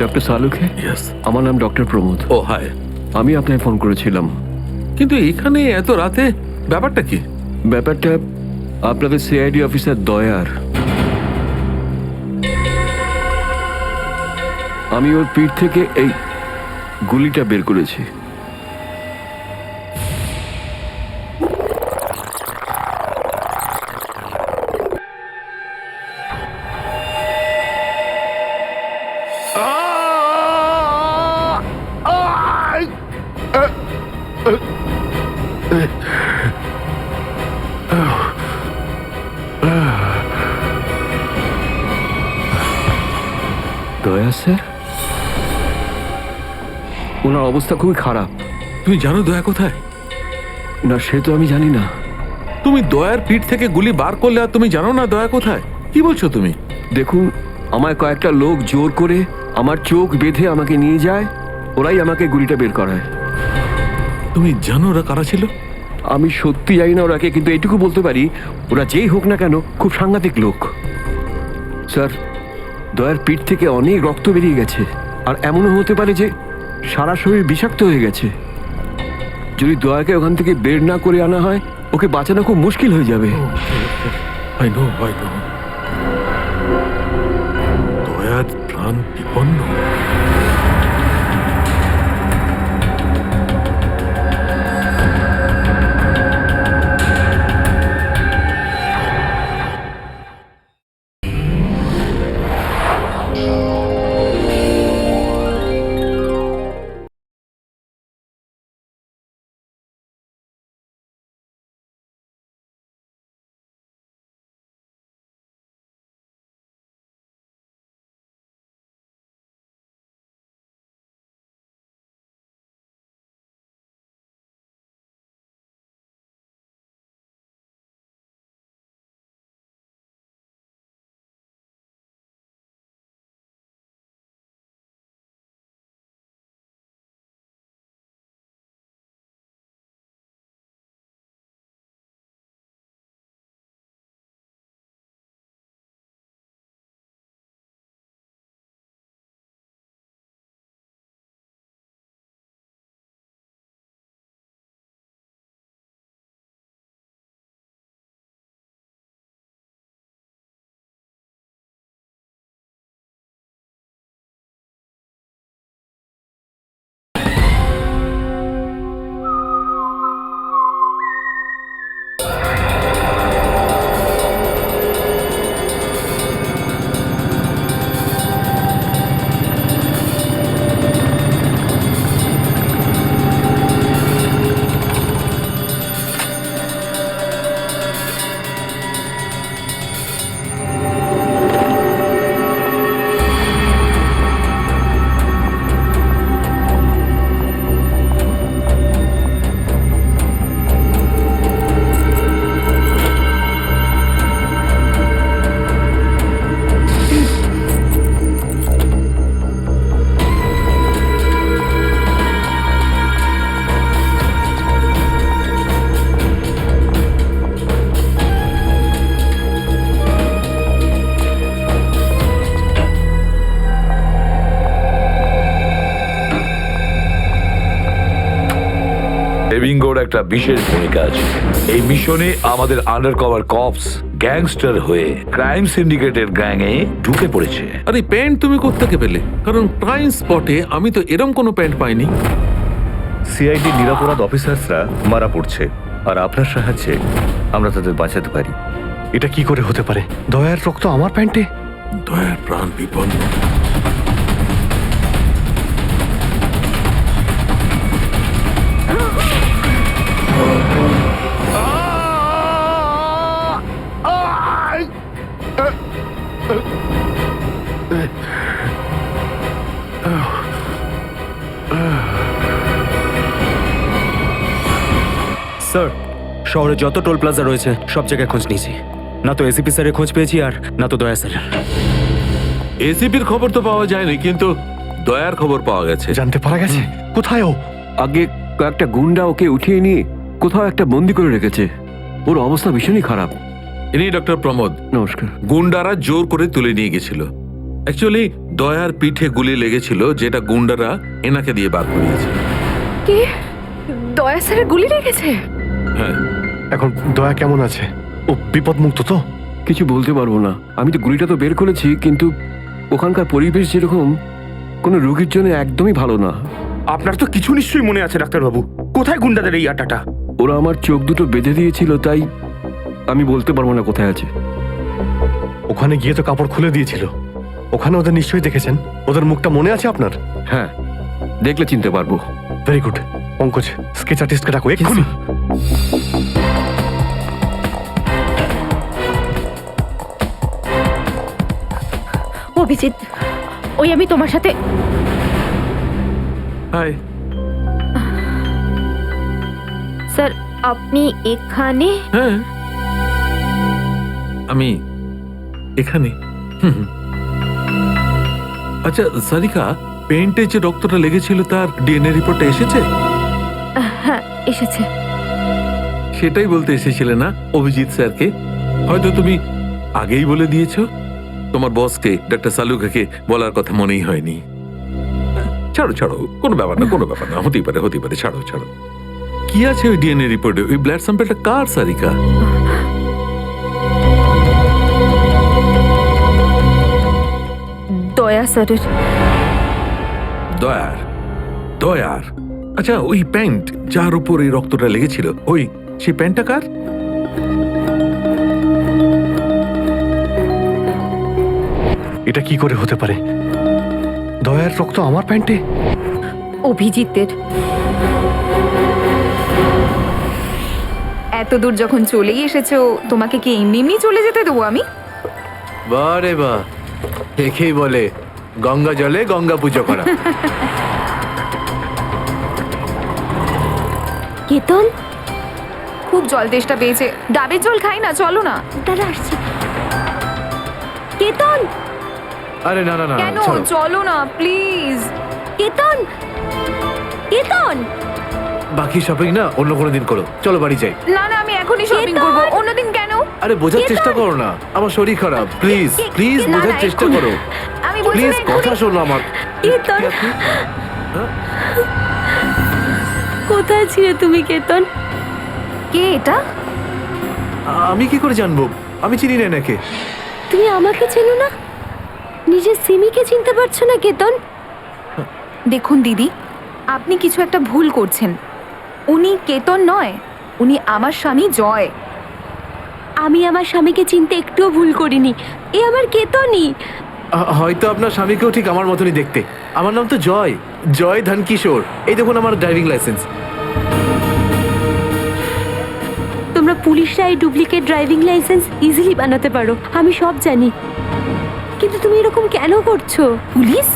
Doctor Salunkhe, yes. আমার নাম ডক্টর প্রমোদ। ও হাই। আমি আপনাকে ফোন করেছিলাম। কিন্তু এখানে এত রাতে ব্যাপারটা কি? ব্যাপারটা আপনাদের সিআইডি অফিসার দয়ার। আমি ওর পিঠ থেকে এই গুলিটা বের করেছি। দয়া স্যার, ওনার অবস্থা খুবই খারাপ। তুমি জানো দয়া কোথায়? না, সে তো আমি জানি না। তুমি দয়ার পিঠ থেকে গুলি বার করলে আর তুমি জানো না দয়া কোথায়? কি বলছো তুমি? দেখুন, আমায় কয়েকটা লোক জোর করে আমার চোখ বেঁধে আমাকে নিয়ে যায়, ওরাই আমাকে গুলিটা বের করায়। তুমি জানো ওরা কারা ছিল? আমি সত্যি জানি না ওরাকে, কিন্তু এইটুকু বলতে পারি ওরা যেই হোক না কেন খুব সাংঘাতিক লোক। স্যার, দয়ার পিঠ থেকে অনেক রক্ত বেরিয়ে গেছে, আর এমনও হতে পারে যে সারা শরীর বিষাক্ত হয়ে গেছে। যদি দয়াকে ওখান থেকে বের না করে আনা হয়, ওকে বাঁচানো খুব মুশকিল হয়ে যাবে। I know. দয়ার প্রাণ বিপন্ন। বিঙ্গোর একটা বিশেষ ভূমিকা আছে এই মিশনে। আমাদের আন্ডারকভার কপস গ্যাংস্টার হয়ে ক্রাইম সিন্ডিকেটের গ্যাংয়ে ঢুকে পড়েছে। আরে প্যান্ট তুমি কোত্থেকে পেলে? কারণ ক্রাইম স্পটে আমি তো এরম কোনো প্যান্ট পাইনি। সিআইডি নিরাপরাধ অফিসার্সরা মারা পড়ছে, আর আপনার সাহায্যে আমরা তাদের বাঁচাতে পারি। এটা কি করে হতে পারে? দয়ার রক্ত আমার প্যান্টে? দয়ার প্রাণ বিপন্ন। স্যার, শহরে যত টোল প্লাজা রয়েছে সব জায়গায় খোঁজ নিয়েছি, না তো এসিপি স্যারের খোঁজ পেয়েছি আর না তো দয়া স্যারের। এসিপির খবর তো পাওয়া যায়নি, কিন্তু দয়ার খবর পাওয়া গেছে। জানতে পারা গেছে কোথায় ও? আগে কয়েকটা গুন্ডা ওকে উঠিয়ে নিয়ে কোথাও একটা বন্দি করে রেখেছে। ওর অবস্থা ভীষণই খারাপ। ইনি ডক্টর প্রমোদ। নমস্কার। গুন্ডারা জোর করে তুলে নিয়ে গেছিল। অ্যাকচুয়ালি দয়ার পিঠে গুলি লেগেছিল, যেটা গুন্ডারা এনাকে দিয়ে বার করিয়েছে। কি? দয়া স্যারের গুলি লেগেছে? হ্যাঁ। এখন দয়া কেমন আছে? ও বিপদমুক্ত তো? কিছু বলতে পারবো না। আমি তো গুলিটা তো বের করেছি, কিন্তু ওখানকার পরিবেশ যেরকম কোনো রোগীর জন্য একদমই ভালো না। আপনার তো কিছু নিশ্চয়ই মনে আছে ডাক্তারবাবু। কোথায় গুন্ডাদের এই আটাটা? ওরা আমার চোখ দুটো বেঁধে দিয়েছিল, তাই আমি বলতে পারবো না কোথায় আছে। ওখানে গিয়ে তো কাপড় খুলে দিয়েছিল। ওখানে ওদের নিশ্চয়ই দেখেছেন। ওদের মুখটা মনে আছে আপনার? হ্যাঁ, দেখলে চিনতে পারবো। Very good. পঙ্কজ, স্কেচ আর্টিস্টকে ডাকো এক্ষুনি। অভিজিৎ, ওই আমি তোমার সাথে হাই। স্যার, আপনি এখানে? হ্যাঁ, আমি এখানে। আচ্ছা সারিকা, পেন্টে যে রক্তটা লেগেছিল তার ডিএনএ রিপোর্টটা এসেছে? হ্যাঁ, এসেছে। সেটাই বলতে এসেছিলে না অভিজিৎ স্যারকে? হয়তো তুমি আগেই বলে দিয়েছো। তোমার বসকে ডাক্তার সালুকাকে বলার কথা মনেই হয়নি। ছাড়ো ছাড়ো, কোনো ব্যাপার না, কোনো ব্যাপার না, হতেই পারে হতেই পারে, ছাড়ো ছাড়ো। কি আছে ওই ডিএনএ রিপোর্টে? ওই ব্লাড স্যাম্পলটা কার সারিকা? দয়া স্যারের। দয়ার? দয়ার? আচ্ছা, ওই প্যান্ট যার উপর এই রক্তটা লেগেছিল, ওই সেই প্যান্টটা কার? এটা কি করে হতে পারে? দয়ার রক্ত আমার প্যান্টে? অভিজিতের। এত দূর যখন চলেই এসেছো, তোমাকে কি এমনি এমনি চলে যেতে দেবো আমি? বারে বা, দেখেই বলে গঙ্গা জলে গঙ্গা পুজো করা। কেতন, খুব জল তেষ্টা পেয়েছে, ডাবের জল খাই না, চলো না। দাঁড়া আসছি। কেতন, আরে না না না, কেন? ছাড়ো। চলো না প্লিজ। কেতন, কেতন। বাকি শপিং না অন্য কোনো দিন করো, চলো বাড়ি যাই। না না, আমি এখনই শপিং কেতন! করবো, অন্যদিন কেন? আরে বোঝার চেষ্টা করো না, আমার শরীর খারাপ, প্লিজ প্লিজ না, বোঝার না, চেষ্টা এক্ষুনি। করো, আমি বলছি প্লিজ না, এক্ষুনি। কথা শোনো আমার। কেতন, কি আপনি? কোথায় ছিলে তুমি কেতন? কে এটা? আমি কি করে জানবো? আমি চিনি না এনাকে। তুমি আমাকে চেনো না? নিজের সিমিকে চিনতে পারছো না কেতন? দেখুন দিদি, আপনি কিছু একটা ভুল করছেন। উনি কেতন নয়, উনি আমার স্বামী জয়। আমি আমার স্বামীকে চিনতে একটুও ভুল করিনি। এ আমার কেতনই। হয়তো আপনার স্বামীকেও ঠিক আমার মতনই দেখতে। আমার নাম তো জয়, জয় ধনকিশোর। এই দেখুন আমার ড্রাইভিং লাইসেন্স। তোমরা পুলিশরা এই ডুপ্লিকেট ড্রাইভিং লাইসেন্স ইজিলি বানাতে পারো, আমি সব জানি। কিন্তু তুমি এরকম কেন করছো? পুলিশ?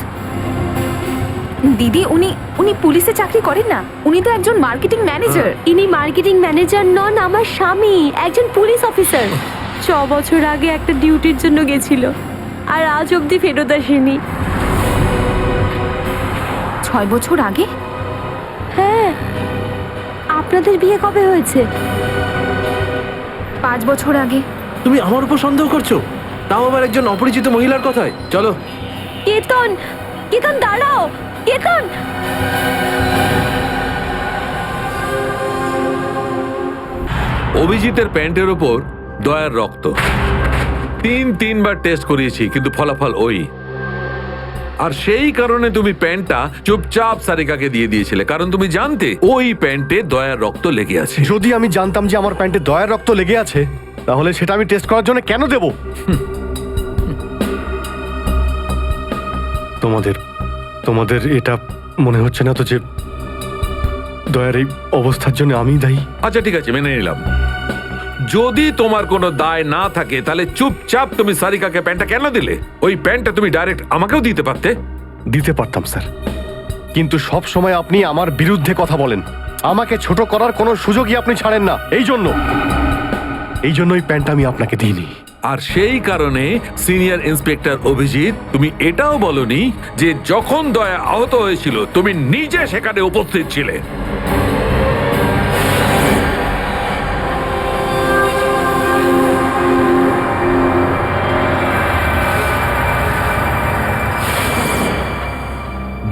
দিদি, উনি উনি পুলিশে চাকরি করেন না, উনি তো একজন মার্কেটিং ম্যানেজার। ইনি মার্কেটিং ম্যানেজার নন, আমার স্বামী একজন পুলিশ অফিসার। 6 বছর আগে একটা ডিউটির জন্য গেছিল, আর আজ অবধি ফেরত আসেনি। 6 বছর আগে? হ্যাঁ। আপনাদের বিয়ে কবে হয়েছে? 5 বছর আগে। তুমি আমার উপর সন্দেহ করছো, তাও আবার একজন অপরিচিত মহিলার কথায়। চলো। কেতন, কেতন দাঁড়াও, কেতন। অভিজিতের প্যান্টের ওপর দয়ার রক্ত। 3বার টেস্ট করিয়েছি, কিন্তু ফলাফল ওই। আর সেই কারণে তুমি প্যান্টটা চুপচাপ সারিকাকে দিয়ে দিয়েছিলে, কারণ তুমি জানতে ওই প্যান্টে দয়ার রক্ত লেগে আছে। যদি আমি জানতাম যে আমার প্যান্টে দয়ার রক্ত লেগে আছে, তাহলে সেটা আমি টেস্ট করার জন্য কেন দেব? তোমাদের এটা মনে হচ্ছে না তো যে দয়ার এই অবস্থার জন্য আমি দায়ী? আচ্ছা ঠিক আছে, মেনে নিলাম। যদি তোমার কোনো দায় না থাকে, তাহলে চুপচাপ তুমি সারিকাকে প্যান্টটা কেন দিলে? ওই প্যান্টটা তুমি ডাইরেক্ট আমাকেও দিতে পারতে। দিতে পারতাম স্যার, কিন্তু সব সময় আপনি আমার বিরুদ্ধে কথা বলেন। আমাকে ছোট করার কোনো সুযোগই আপনি ছাড়েন না। এই জন্য ওই প্যান্টটা আমি আপনাকে দিইনি। আর সেই কারণে সিনিয়র ইন্সপেক্টর অভিজিৎ, তুমি এটাও বলনি যে যখন দয়া আহত হয়েছিল তুমি নিজে সেখানে উপস্থিত ছিলে।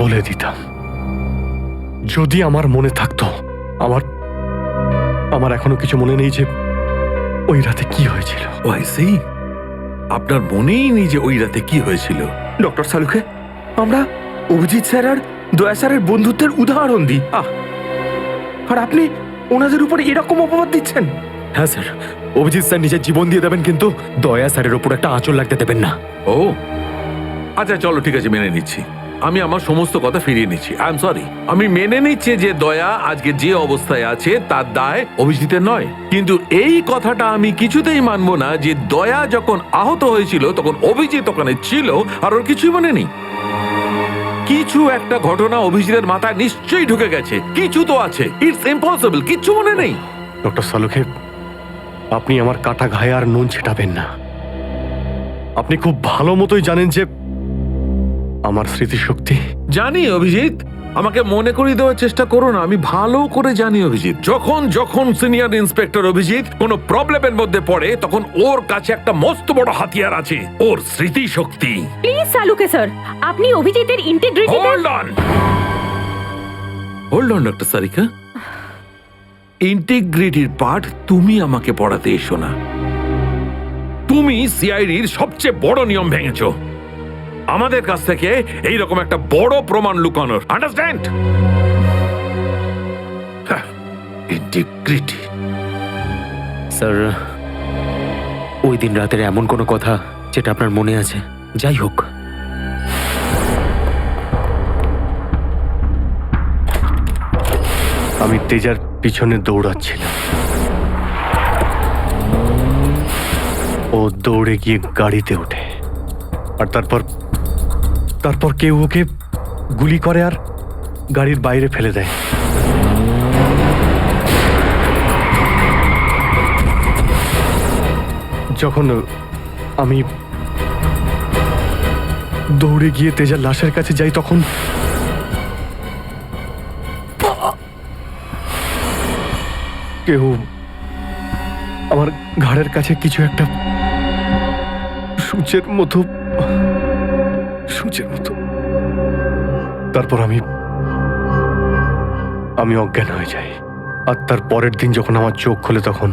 বলে দিতাম, যদি আমার মনে থাকতো। আমার এখনো কিছু মনে নেই যে ওই রাতে কি হয়েছিল। ওই সেই, আপনার মনেই নেই যে ওই রাতে কি হয়েছিল? ডক্টর সালুকে, আমরা অভিজিৎ স্যার আর দয়া স্যারের বন্ধুত্বের উদাহরণ দিই, আর আপনি ওনাদের উপরে এরকম অপবাদ দিচ্ছেন? হ্যাঁ স্যার, অভিজিৎ স্যার নিজের জীবন দিয়ে দেবেন, কিন্তু দয়া স্যারের ওপর একটা আঁচল লাগতে দেবেন না। ও আচ্ছা, চলো ঠিক আছে, মেনে নিচ্ছি। আমি আমার সমস্ত কথা ফিরিয়ে নিচ্ছি। I am sorry. আমি মেনে নিচ্ছি যে দয়া আজকে যে অবস্থায় আছে তার দায় অভিজিতের নয়, কিন্তু এই কথাটা আমি কিছুতেই মানবো না যে দয়া যখন আহত হয়েছিল তখন অভিজিৎ ওখানে ছিল আর ওর কিছুই মনে নেই। কিছু একটা ঘটনা অভিজিতের মাথায় নিশ্চয়ই ঢুকে গেছে, কিছু তো আছে। ইটস ইম্পসিবল, কিচ্ছু মনে নেই। ডক্টর সালুখে, আপনি আমার কাটা ঘায়ে আর নুন ছেটাবেন না। আপনি খুব ভালো মতোই জানেন যে আমার স্মৃতিশক্তি। জানি অভিজিৎ, আমাকে মনে করিয়ে দেওয়ার চেষ্টা করো না। আমি ভালো করে জানি অভিজিৎ, যখন যখন সিনিয়র ইন্সপেক্টর অভিজিৎ কোনো প্রবলেমের মধ্যে পড়ে তখন ওর কাছে একটা মস্ত বড় হাতিয়ার আছে, ওর স্মৃতিশক্তি। প্লিজ সালুকে স্যার, আপনি অভিজিতের integrity hold on, hold on doctor Sarika. ইন্টিগ্রিটির পাঠ তুমি আমাকে পড়াতে এসো না। তুমি সিআইডির সবচেয়ে বড় নিয়ম ভেঙেছো, আমাদের কাছ থেকে এইরকম একটা বড় প্রমাণ লুকানোর। আন্ডারস্ট্যান্ড? ইন্টিগ্রিটি। স্যার, ওই দিন রাতের এমন কোনো কথা যেটা আপনার মনে আছে? যাই হোক, আমি তেজার পিছনে দৌড়াচ্ছিলাম। ও দৌড়ে গিয়ে গাড়িতে ওঠে, আর তারপর কেউ ওকে গুলি করে আর গাড়ির বাইরে ফেলে দেয়। যখন আমি দৌড়ে গিয়ে তেজার লাশের কাছে যাই তখন কেউ আমার ঘাড়ের কাছে কিছু একটা সূচের মতো, তারপর আমি অজ্ঞান হয়ে যাই। আর তার পরের দিন যখন আমার চোখ খোলে তখন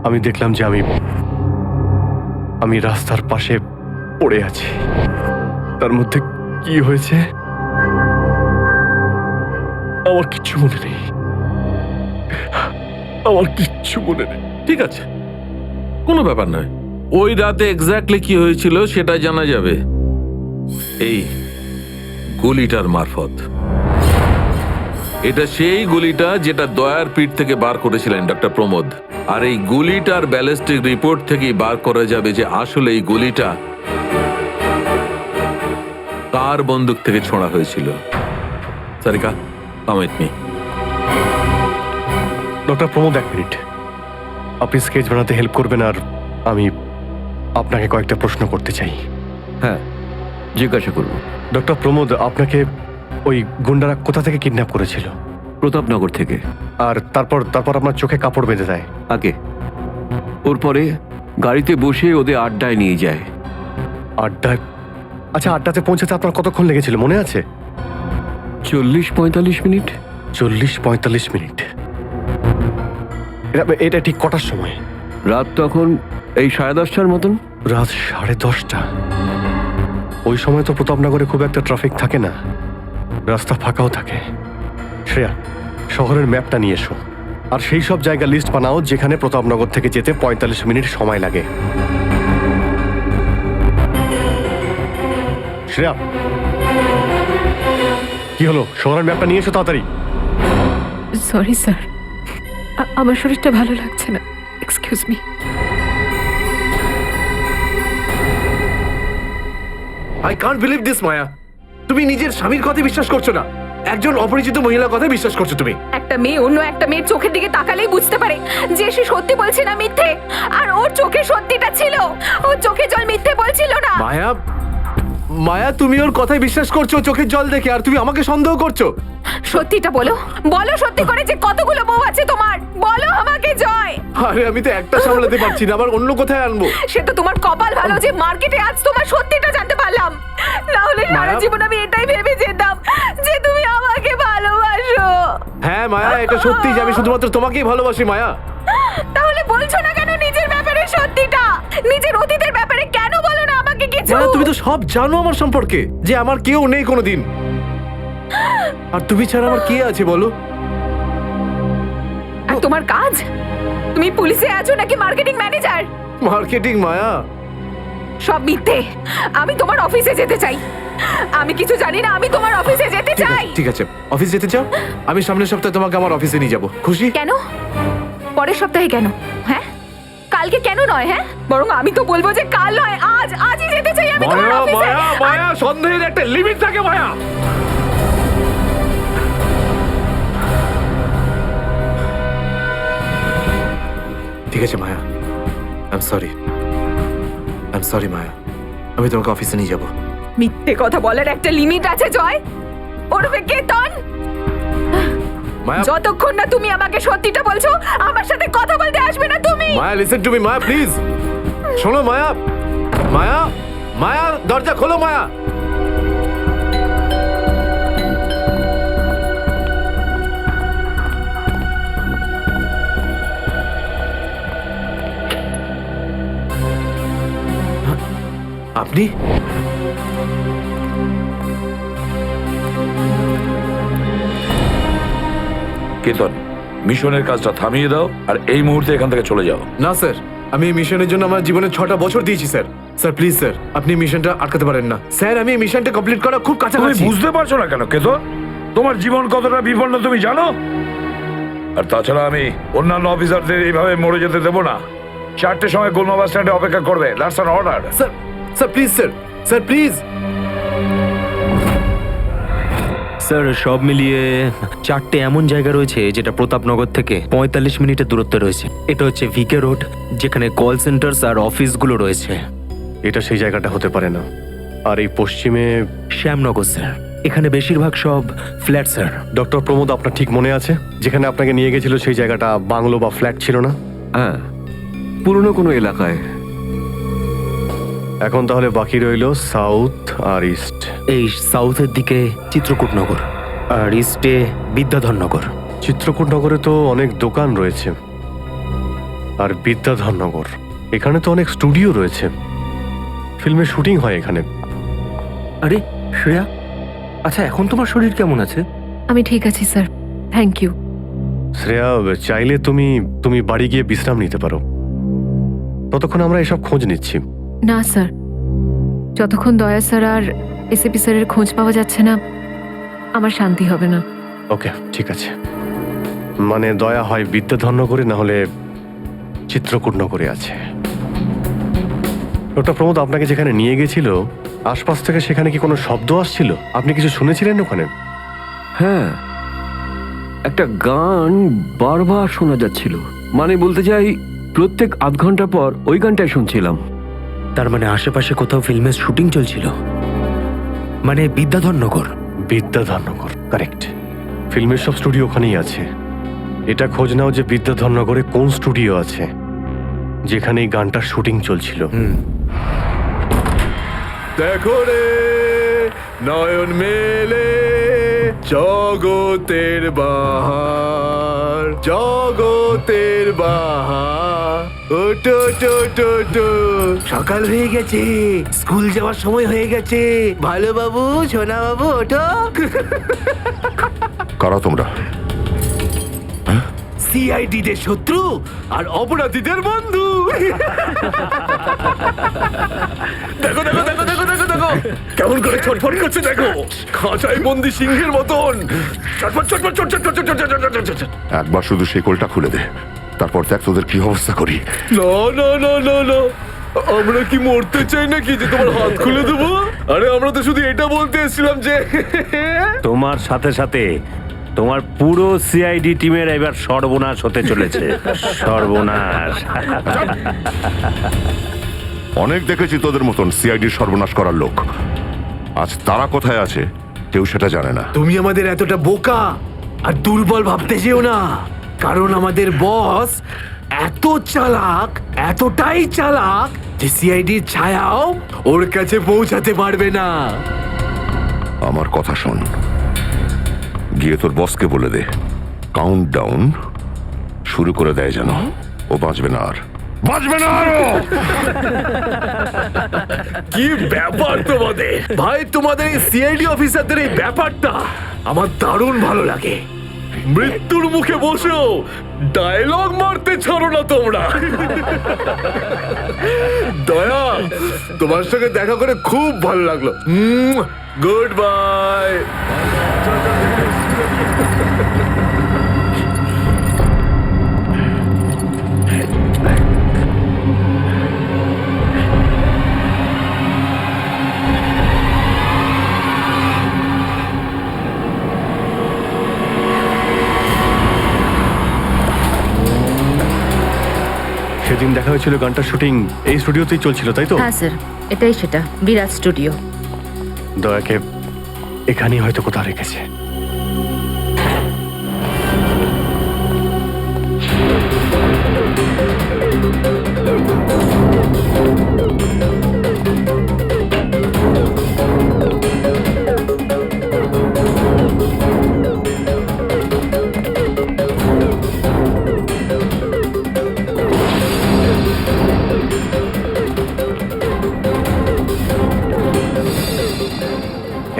আমি দেখলাম যে আমি রাস্তার পাশে পড়ে আছি। তার মধ্যে কি হয়েছে আমার কিচ্ছু মনে নেই, আমার কিচ্ছু মনে নেই। ঠিক আছে, কোনো ব্যাপার নয়। ওই রাতে এক্স্যাক্টলি কি হয়েছিল সেটা জানা যাবে এই গুলিটার মারফত। এটা সেই গুলিটা যেটা দয়ার পিঠ থেকে বার করেছিলেন ডক্টর প্রমোদ। আর এই গুলিটার ব্যালিস্টিক রিপোর্ট থেকেই বার করা যাবে যে আসলে এই গুলিটা কার বন্দুক থেকে ছোঁড়া হয়েছিল। Sarika, come with me. Doctor Pramod, এক মিনিট। আপনি স্কেচ বানাতে হেল্প করবেন আর আমি আপনাকে কয়েকটা প্রশ্ন করতে চাই। হ্যাঁ, জিজ্ঞাসা করব। ডক্টর প্রমোদ, আপনাকে ওই গুন্ডারা কোথা থেকে কিডন্যাপ করেছিল? প্রতাপনগর থেকে। আর তারপর আপনার চোখে কাপড় বেঁধে দেয়? আগে ওর পরে গাড়িতে বসে ওদের আড্ডায় নিয়ে যায়। আড্ডায়? আচ্ছা, আড্ডাতে পৌঁছাতে আপনার কতক্ষণ লেগেছিল মনে আছে? 40-45 মিনিট। 40-45 মিনিট? এটা ঠিক কটার সময়? রাত তখন এই 10:30টার মতন। রাত 10:30টা? ওই সময় তো প্রতাপনগরে খুব একটা ট্রাফিক থাকে না, রাস্তা ফাঁকাও থাকে। শ্রেয়া, শহরের ম্যাপটা নিয়ে এসো আর সেই সব জায়গা লিস্ট বানাও যেখানে প্রতাপনগর থেকে যেতে 45 মিনিট সময় লাগে। শ্রেয়া, কি হলো? শহরের ম্যাপটা নিয়ে এসো তাড়াতাড়ি। সরি স্যার, আমার শরীরটা ভালো লাগছে না, excuse me. I can't believe this Maya. তুমি নিজের স্বামীর কথা বিশ্বাস করছো না, একজন অপরিচিত মহিলার কথা বিশ্বাস করছো তুমি। একটা মেয়ে অন্য একটা মেয়ের চোখের দিকে তাকালেই বুঝতে পারে যে সে সত্যি বলছে না মিথ্যে। আর ওর চোখে সত্যিটা ছিল, ওর চোখে জল মিথ্যে বলছিল না। মায়া, তুমি ওর কথায় বিশ্বাস করছো চোখের জল দেখে, আর তুমি আমাকে সন্দেহ করছো। সত্যিটা বলো, বলো সত্যি করে যে কতগুলো বউ আছে তোমার, বলো আমাকে জয়। আরে আমি তো একটা সামলাতে পারছি না, আবার অন্য কোথায় আনবো? সে তো তোমার কপাল ভালো যে মার্কেটে আজ তোমার সত্যিটা জানতে পারলাম, না হলে সারা জীবন আমি এটাই ভেবে যেতাম যে তুমি আমাকে ভালোবাসো। হ্যাঁ মায়া, এটা সত্যি যে আমি শুধুমাত্র তোমাকেই ভালোবাসি। মায়া, তাহলে বলছো না কেন নিজের ব্যাপারে সত্যিটা? নিজের অতীতের ব্যাপারে কেন বলো না আমাকে কিছু? মায়া, তুমি তো সব জানো আমার সম্পর্কে, যে আমার কেউ নেই কোনোদিন। আর তুমি ছাড়া আমার কে আছে বলো? আর তোমার কাজ? তুমি পুলিশে আছো নাকি মার্কেটিং ম্যানেজার? মার্কেটিং? মায়া, সব মিথ্যে। আমি তোমার অফিসে যেতে চাই। আমি কিছু জানি না, আমি তোমার অফিসে যেতে চাই। ঠিক আছে, অফিস যেতে চাও? আমি সামনের সপ্তাহে তোমাকে আমার অফিসে নিয়ে যাবো। খুশি? কেন? পরের সপ্তাহে কেন? হ্যাঁ, কালকে কেন নয়? হ্যাঁ, বরং আমি তো বলবো যে কাল নয়, আজই যেতে চাই আমি তোমার মায়া অফিসে। মায়া মায়া, সন্দেহের একটা লিমিট থাকে মায়া। ঠিক আছে মায়া, আই এম সরি মায়া, আমি তোমাকে অফিসে নিয়ে যাবো। মিথ্যে কথা বলার একটা লিমিট আছে জয়, ওরফে কেতন। মায়া, যতক্ষণ না তুমি আমাকে সত্যিটা বলছো, আমার সাথে কথা বলতে আসবে না তুমি। Maya listen to me Maya, please শোনো মায়া। মায়া, মায়া দরজা খোলো মায়া। আপনি? কেতন, মিশনের কাজটা থামিয়ে দাও আর এই মুহূর্তে এখান থেকে চলে যাও। না স্যার, আমি এই মিশনের জন্য আমার জীবনে 6টা বছর দিয়েছি স্যার। স্যার প্লিজ স্যার, আপনি মিশনটা আটকাতে পারেন না স্যার। আমি এই মিশনটা কমপ্লিট করা খুব তুমি কাছাকাছি। বুঝতে পারছো না কেন কেতন? তোমার জীবন কতটা বিপন্ন তুমি জানো? আর তাছাড়া আমি অন্যান্য অফিসারদের এইভাবে মরে যেতে দেবো না। 4টের সময় গোলমা বাস স্ট্যান্ডে অপেক্ষা করবে। That's an order. Sir, sir please sir, sir please. Sir সব মিলিয়ে 4টে এমন জায়গা রয়েছে যেটা প্রতাপনগর থেকে 45 মিনিটের দূরত্বে রয়েছে। এটা হচ্ছে ভিকে রোড, যেখানে কল সেন্টার্স আর অফিসগুলো রয়েছে। এটা সেই জায়গাটা হতে পারে না। আর এই পশ্চিমে শ্যামনগর স্যার, এখানে বেশিরভাগ সব ফ্ল্যাট স্যার। ডক্টর প্রমোদ, আপনার ঠিক মনে আছে যেখানে আপনাকে নিয়ে গেছিল সেই জায়গাটা বাংলো বা ফ্ল্যাট ছিল না? হ্যাঁ, পুরনো কোনো এলাকায়। এখন তাহলে বাকি রইল সাউথ আর ইস্ট। এই সাউথের দিকে চিত্রকূটনগর আর ইস্টে বিদ্যাধরনগর। চিত্রকূটনগরে তো অনেক দোকান রয়েছে, আর বিদ্যাধরনগর এখানে তো অনেক স্টুডিও রয়েছে। ফিল্মের শুটিং হয় এখানে। আরে শ্রেয়া, আচ্ছা এখন তোমার শরীর কেমন আছে? আমি ঠিক আছি স্যার, থ্যাংক ইউ। শ্রেয়া, চাইলে তুমি বাড়ি গিয়ে বিশ্রাম নিতে পারো। ততক্ষণ আমরা এসব খোঁজ নিচ্ছি। না স্যার, যতক্ষণ দয়া স্যার আর এসিপি স্যারের খোঁজ পাওয়া যাচ্ছে না, আমার শান্তি হবে না। ওকে, ঠিক আছে। মানে দয়া হয় বিদ্যাধরনগরে, না হলে চিত্রকূটনগরে আছে। ডক্টর প্রমোদ, আপনাকে যেখানে নিয়ে গেছিল আশপাশ থেকে সেখানে কি কোনো শব্দ আসছিল? আপনি কিছু শুনেছিলেন ওখানে? হ্যাঁ, একটা গান বারবার শোনা যাচ্ছিল। মানে বলতে চাই, প্রত্যেক আধ ঘন্টা পর ওই গানটাই শুনছিলাম। তার মানে আশেপাশে কোথাও ফিল্মের শুটিং চলছিল। মানে বিদ্যাধরনগর। বিদ্যাধরনগর, কারেক্ট। ফিল্মের সব স্টুডিও ওখানেই আছে। এটা খোঁজ নাও যে বিদ্যাধরনগরে কোন স্টুডিও আছে যেখানে এই গানটার শুটিং চলছিল। দেখো রে নয়ন মেলে জগতের বাহার, জগতের বাহার। ওটো টো টো টো, সকাল হয়ে গেছে, স্কুল যাওয়ার সময় হয়ে গেছে। ভালো বাবু, সোনা বাবু, ওঠো। কারা তোমরা? সিআইডি দের শত্রু আর অপরাধীদের বন্ধু। দেখো দেখো দেখো দেখো দেখো দেখো কেমন করে ছটফট করছে, দেখো খাঁচায় বন্দি সিংহের মতন ছটফট ছটফট ছটফট ছটফট ছটফট। একবার শুধু শেকলটা খুলে দে, তারপর দেখ তোদের কি অবস্থা করি। না না না না না, আমরা কি মরতে চাই নাকি যে তোমার হাত খুলে দেবো? আরে আমরা তো শুধু এটা বলতে এসেছিলাম যে তোমার সাথে সাথে তোমার পুরো সিআইডি টিমের এবার সর্বনাশ হতে চলেছে। সর্বনাশ। অনেক দেখেছি তোদের মতন সিআইডির সর্বনাশ করার লোক। আজ তারা কোথায় আছে কেউ সেটা জানে না। তুমি আমাদের এতটা বোকা আর দুর্বল ভাবতে যেও না, কারণ আমাদের বস এত চালাক, এতটাই চালাক যে সিআইডির ছায়াও ওর কাছে পৌঁছাতে পারবে না। আমার কথা শোন, গিয়ে তোর বসকে বলে দে কাউন্ট ডাউন শুরু করে দেয় যেন ও বাঁচবে না আর, বাঁচবে না আরো। কি ব্যাপার তোমাদের ভাই, তোমাদের এই সিআইডি অফিসারদের এই ব্যাপারটা আমার দারুণ ভালো লাগে। মৃত্যুর মুখে বসেও ডায়লগ মারতে ছাড়ো না তোমরা। দয়া, তোমার সঙ্গে দেখা করে খুব ভালো লাগলো। Good bye. সেদিন দেখা হয়েছিল গানটার শুটিং এই স্টুডিওতেই চলছিল, তাই তো? হ্যাঁ স্যার, এটাই সেটা, বিরাট স্টুডিও। দয়াকে এখানেই হয়তো কোথাও রেখেছে।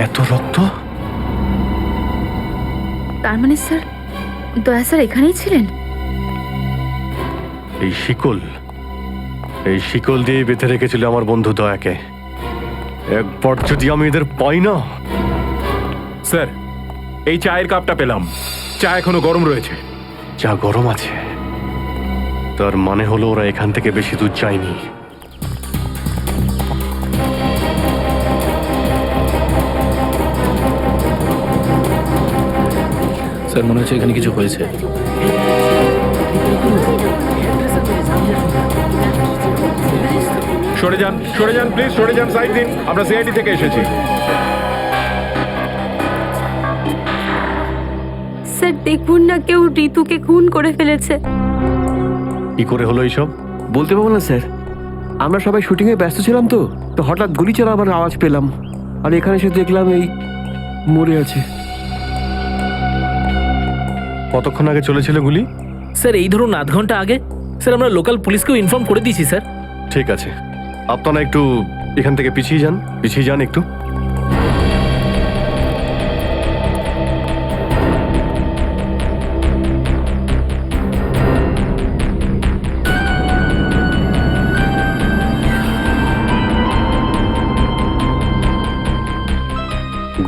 এত রক্ত? তার মানে স্যার, দয়া স্যার এখানেই ছিলেন? এই শিকল দিয়ে বেঁধে রেখেছিল আমার বন্ধু দয়াকে। একবার যদি আমি এদের পাই না। স্যার, এই চায়ের কাপটা পেলাম, চা এখনো গরম রয়েছে। যা গরম আছে তার মানে হলো ওরা এখান থেকে বেশি দূর যায়নি। স্যার মনে হচ্ছে এখানে কিছু হয়েছে। সরে যান প্লিজ, সরে যান, সাইড দিন। আমরা সিআইডি থেকে এসেছি। স্যার দেখুন না, কেউ ঋতুকে খুন করে ফেলেছে। কি করে হলো এইসব? বলতে পারবো না স্যার, আমরা সবাই শুটিংয়ে ব্যস্ত ছিলাম তো তো হঠাৎ গুলি চালাবার আওয়াজ পেলাম, আর এখানে এসে দেখলাম এই মরে আছে। কতক্ষণ আগে চলেছিল গুলি? স্যার এই ধরুন আধ ঘন্টা আগে। স্যার আমরা লোকাল পুলিশকেও ইনফর্ম করে দিয়েছি স্যার। ঠিক আছে, আপনারা একটু এখান থেকে পিছিয়ে যান একটু।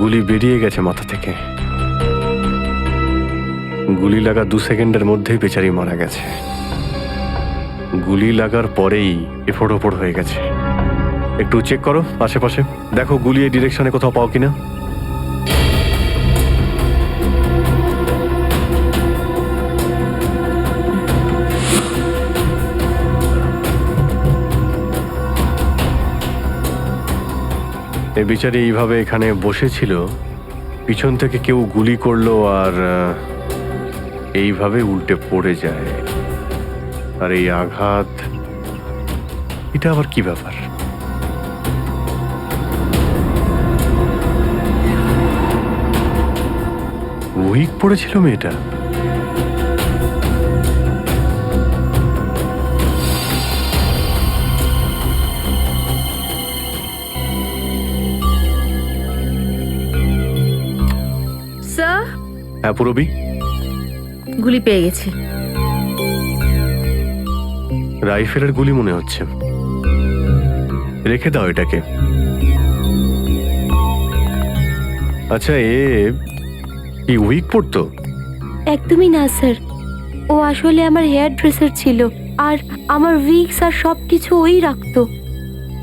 গুলি বেরিয়ে গেছে মাথা থেকে। গুলি লাগা 2 সেকেন্ডের মধ্যেই বেচারি মারা গেছে। গুলি লাগার পরেই এফোড় ওপড় হয়ে গেছে। একটু চেক করো আশেপাশে, দেখো গুলি এই ডিরেকশনে কোথাও পাও কিনা। এই বিচারি এইভাবে এখানে বসেছিল, পিছন থেকে কেউ গুলি করলো আর এইভাবে উল্টে পড়ে যায়। আর এই আঘাত, এটা আবার কি ব্যাপার? উইক পড়েছিল মেয়েটা। স্যার, হ্যাঁ পুরবি, গুলি পেয়ে গেছি। রাইফেলের গুলি মনে হচ্ছে। রেখে দাও এটাকে। আচ্ছা, কি উইক পড়তো? একদমই না স্যার, ও আসলে আমার হেয়ার ড্রেসার ছিল, আর আমার উইগস আর সব কিছু ওই রাখতো।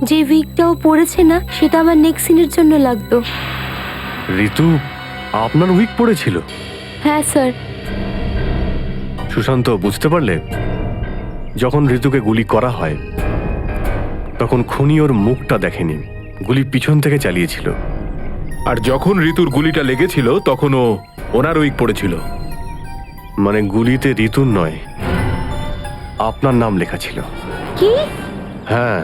যে উইগটা ও পরেছে না, সেটা আমার নেক্সট সিনের জন্য লাগতো। ঋতু আপনার উইক পড়েছিল? হ্যাঁ স্যার। সুশান্ত, বুঝতে পারলে? যখন ঋতুকে গুলি করা হয় তখন খুনি ওর মুখটা দেখেনি, গুলি পিছন থেকে চালিয়েছিল। আর যখন ঋতুর গুলিটা লেগেছিল তখনও ওনার উইক পড়েছিল। মানে গুলিতে ঋতুর নয়, আপনার নাম লেখা ছিল। কি? হ্যাঁ,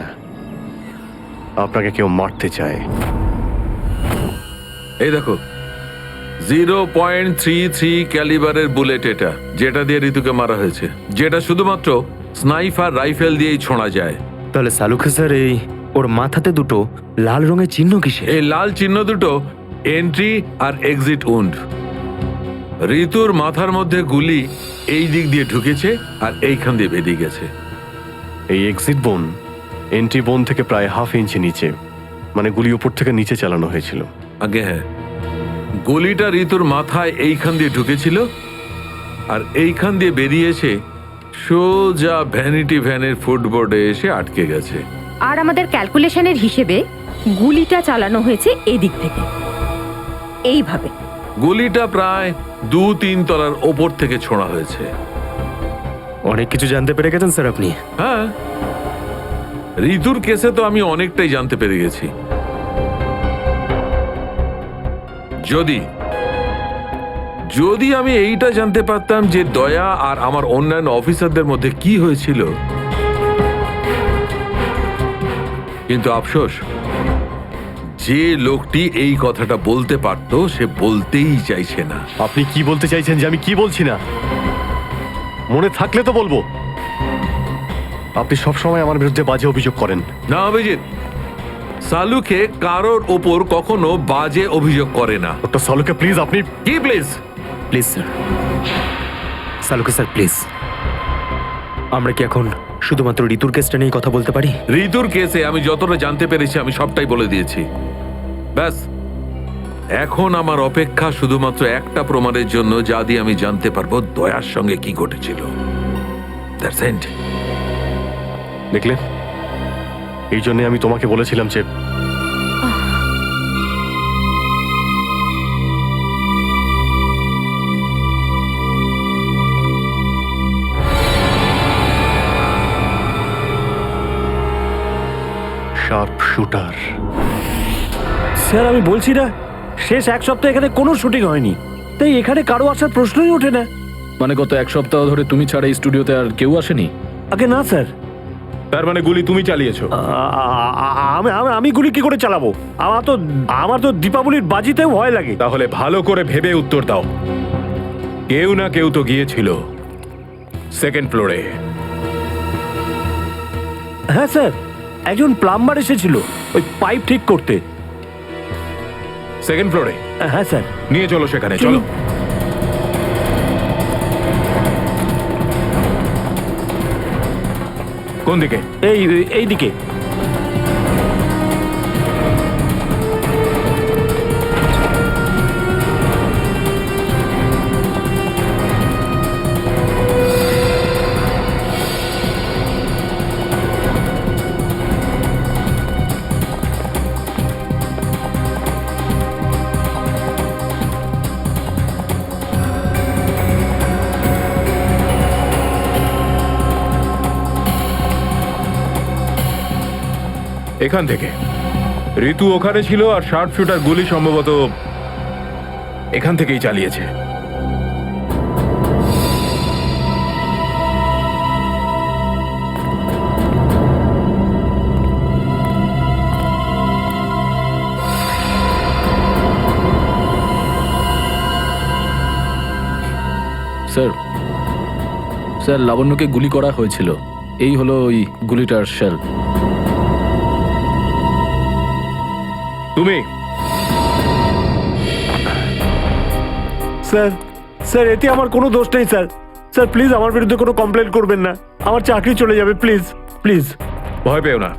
আপনাকে কেউ মারতে চায়। এই দেখো, 0.33 ক্যালিবারের বুলেট এটা, যেটা দিয়ে ঋতুকে মারা হয়েছে, যেটা শুধুমাত্র স্নাইপার রাইফেল দিয়েই ছোঁড়া যায়। তাহলে সালুখে স্যার, এই ওর মাথাতে দুটো লাল রঙের চিহ্ন কিসে? এই লাল চিহ্ন দুটো এন্ট্রি আর এক্সিট উন্ড। ঋতুর মাথার মধ্যে গুলি এই দিক দিয়ে ঢুকেছে আর এইখান দিয়ে বেরিয়ে গেছে। এই এক্সিট বোন এন্ট্রি বোন থেকে প্রায় 1/2 ইঞ্চি নিচে, মানে গুলি উপর থেকে নিচে চালানো হয়েছিল। আগে হ্যাঁ, গুলিটা ঋতুর মাথায় এইখান দিয়ে ঢুকেছিল আর এইখান দিয়ে বেরিয়ে এসে সোজা ভ্যানিটি ভ্যানের ফুটবোর্ডে এসে আটকে গেছে। আর আমাদের ক্যালকুলেশনের হিসেবে গুলিটা চালানো হয়েছে এই দিক থেকে, এইভাবে। গুলিটা প্রায় 2-3 তলার ওপর থেকে ছোঁড়া হয়েছে। অনেক কিছু জানতে পেরে গেছেন স্যার আপনি। হ্যাঁ, ঋতুর কেসে তো আমি অনেকটাই জানতে পেরে গেছি। যদি আমি এইটা জানতে পারতাম যে দয়া আর আমার অন্যান্য অফিসারদের মধ্যে কি হয়েছিল, কিন্তু আফসোস, যে লোকটি এই কথাটা বলতে পারতো সে বলতেই চাইছে না। আপনি কি বলতে চাইছেন যে আমি কি বলছি না? মনে থাকলে তো বলবো। আপনি সবসময় আমার বিরুদ্ধে বাজে অভিযোগ করেন। না অভিজিৎ, সালুকে কারোর ওপর কখনো বাজে অভিযোগ করে না। ডক্টর সালুকে প্লিজ, আপনি কি please? Please sir, Salunkhe sir please, আমরা কি এখন শুধুমাত্র ঋতুর কেসটা নিয়ে কথা বলতে পারি? ঋতুর কেসে আমি যতটা জানতে পেরেছি আমি সবটাই বলে দিয়েছি। ব্যাস, এখন আমার অপেক্ষা শুধুমাত্র একটা প্রমাণের জন্য, যা দিয়ে আমি জানতে পারবো দয়ার সঙ্গে কি ঘটেছিল। That's it. দেখলে, এই জন্য আমি তোমাকে বলেছিলাম যে শার্প শুটার। স্যার আমি বলছি না, শেষ 1 সপ্তাহ এখানে কোনো শুটিং হয়নি, তাই এখানে কারো আসার প্রশ্নই ওঠে না। মানে গত 1 সপ্তাহ ধরে তুমি ছাড়া এই স্টুডিওতে আর কেউ আসেনি? আগে না স্যার। তার মানে গুলি তুমি চালিয়েছো? আমি গুলি কি করে চালাবো? আমার তো দীপাবলির বাজিতেও ভয় লাগে। তাহলে ভালো করে ভেবে উত্তর দাও। কেউ না কেউ তো গিয়েছিল 2nd ফ্লোরে। হ্যাঁ স্যার, একজন প্লাম্বার এসেছিল ওই পাইপ ঠিক করতে। 2nd ফ্লোরে? হ্যাঁ স্যার। নিয়ে চলো সেখানে, চলো। কোন দিকে? এই দিকে। এখান থেকে ঋতু ওখানে ছিল আর শার্প শুটার গুলি সম্ভবত এখান থেকেই চালিয়েছে। স্যার লাবণ্যকে গুলি করা হয়েছিল। এই হলো ওই গুলিটার শেল। তুমি? স্যার এতে আমার কোনো দোষ নেই স্যার। স্যার প্লিজ আমার বিরুদ্ধে কোনো কমপ্লেন করবেন না, আমার চাকরি চলে যাবে, প্লিজ প্লিজ। ভয় পেও না।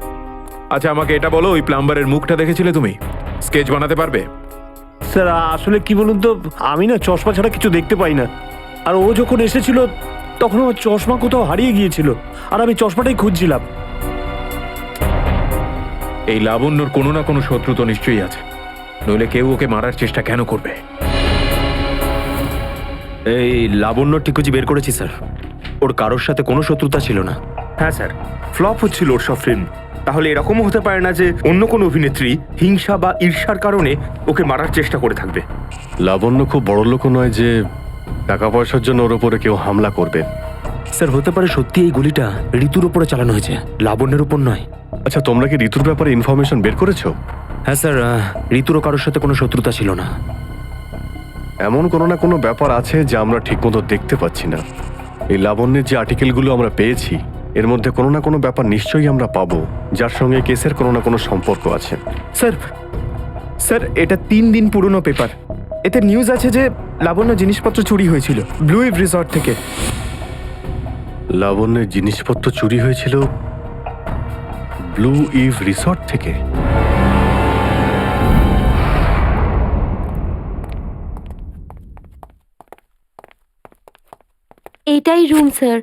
আচ্ছা আমাকে এটা বলো, ওই প্লাম্বারের মুখটা দেখেছিলে তুমি? স্কেচ বানাতে পারবে? স্যার আসলে কি বলুন তো, আমি না চশমা ছাড়া কিছু দেখতে পাই না। আর ও যখন এসেছিল তখন আমার চশমা কোথাও হারিয়ে গিয়েছিল, আর আমি চশমাটাই খুঁজছিলাম। এই লাবণ্যর কোনো না কোনো শত্রু তো নিশ্চয়ই আছে, নইলে কেউ ওকে মারার চেষ্টা কেন করবে? এই লাবণ্য ঠিকুজি বের করেছি স্যার, ওর কারোর সাথে কোনো শত্রুতা ছিল না। হ্যাঁ স্যার, ফ্লপ হচ্ছিল ওর সব ফিল্ম। তাহলে এরকমও হতে পারে না যে অন্য কোনো অভিনেত্রী হিংসা বা ঈর্ষার কারণে ওকে মারার চেষ্টা করে থাকবে। লাবণ্য খুব বড় লোক নয় যে টাকা পয়সার জন্য ওর উপরে কেউ হামলা করবে। স্যার হতে পারে সত্যি এই গুলিটা ঋতুর উপরে চালানো হয়েছে, লাবণ্যের উপর নয়। আচ্ছা তোমরা কি ঋতুর ব্যাপারে ইনফরমেশন বের করেছো? হ্যাঁ স্যার, ঋতুরও কারোর সাথে কোনো শত্রুতা ছিল না। এমন কোনো না কোনো ব্যাপার আছে যা আমরা ঠিকমতো দেখতে পাচ্ছি না। এই লাবণ্যের যে আর্টিকেলগুলো আমরা পেয়েছি এর মধ্যে কোনো না কোনো ব্যাপার নিশ্চয়ই আমরা পাবো যার সঙ্গে কেসের কোনো না কোনো সম্পর্ক আছে। স্যার এটা 3 দিন পুরনো পেপার। এতে নিউজ আছে যে লাবণ্য জিনিসপত্র চুরি হয়েছিল ব্লু ইভ রিসর্ট থেকে। লাবণ্যের জিনিসপত্র চুরি হয়েছিল ব্লু ইভ রিসর্ট থেকে। এটাই রুম স্যার।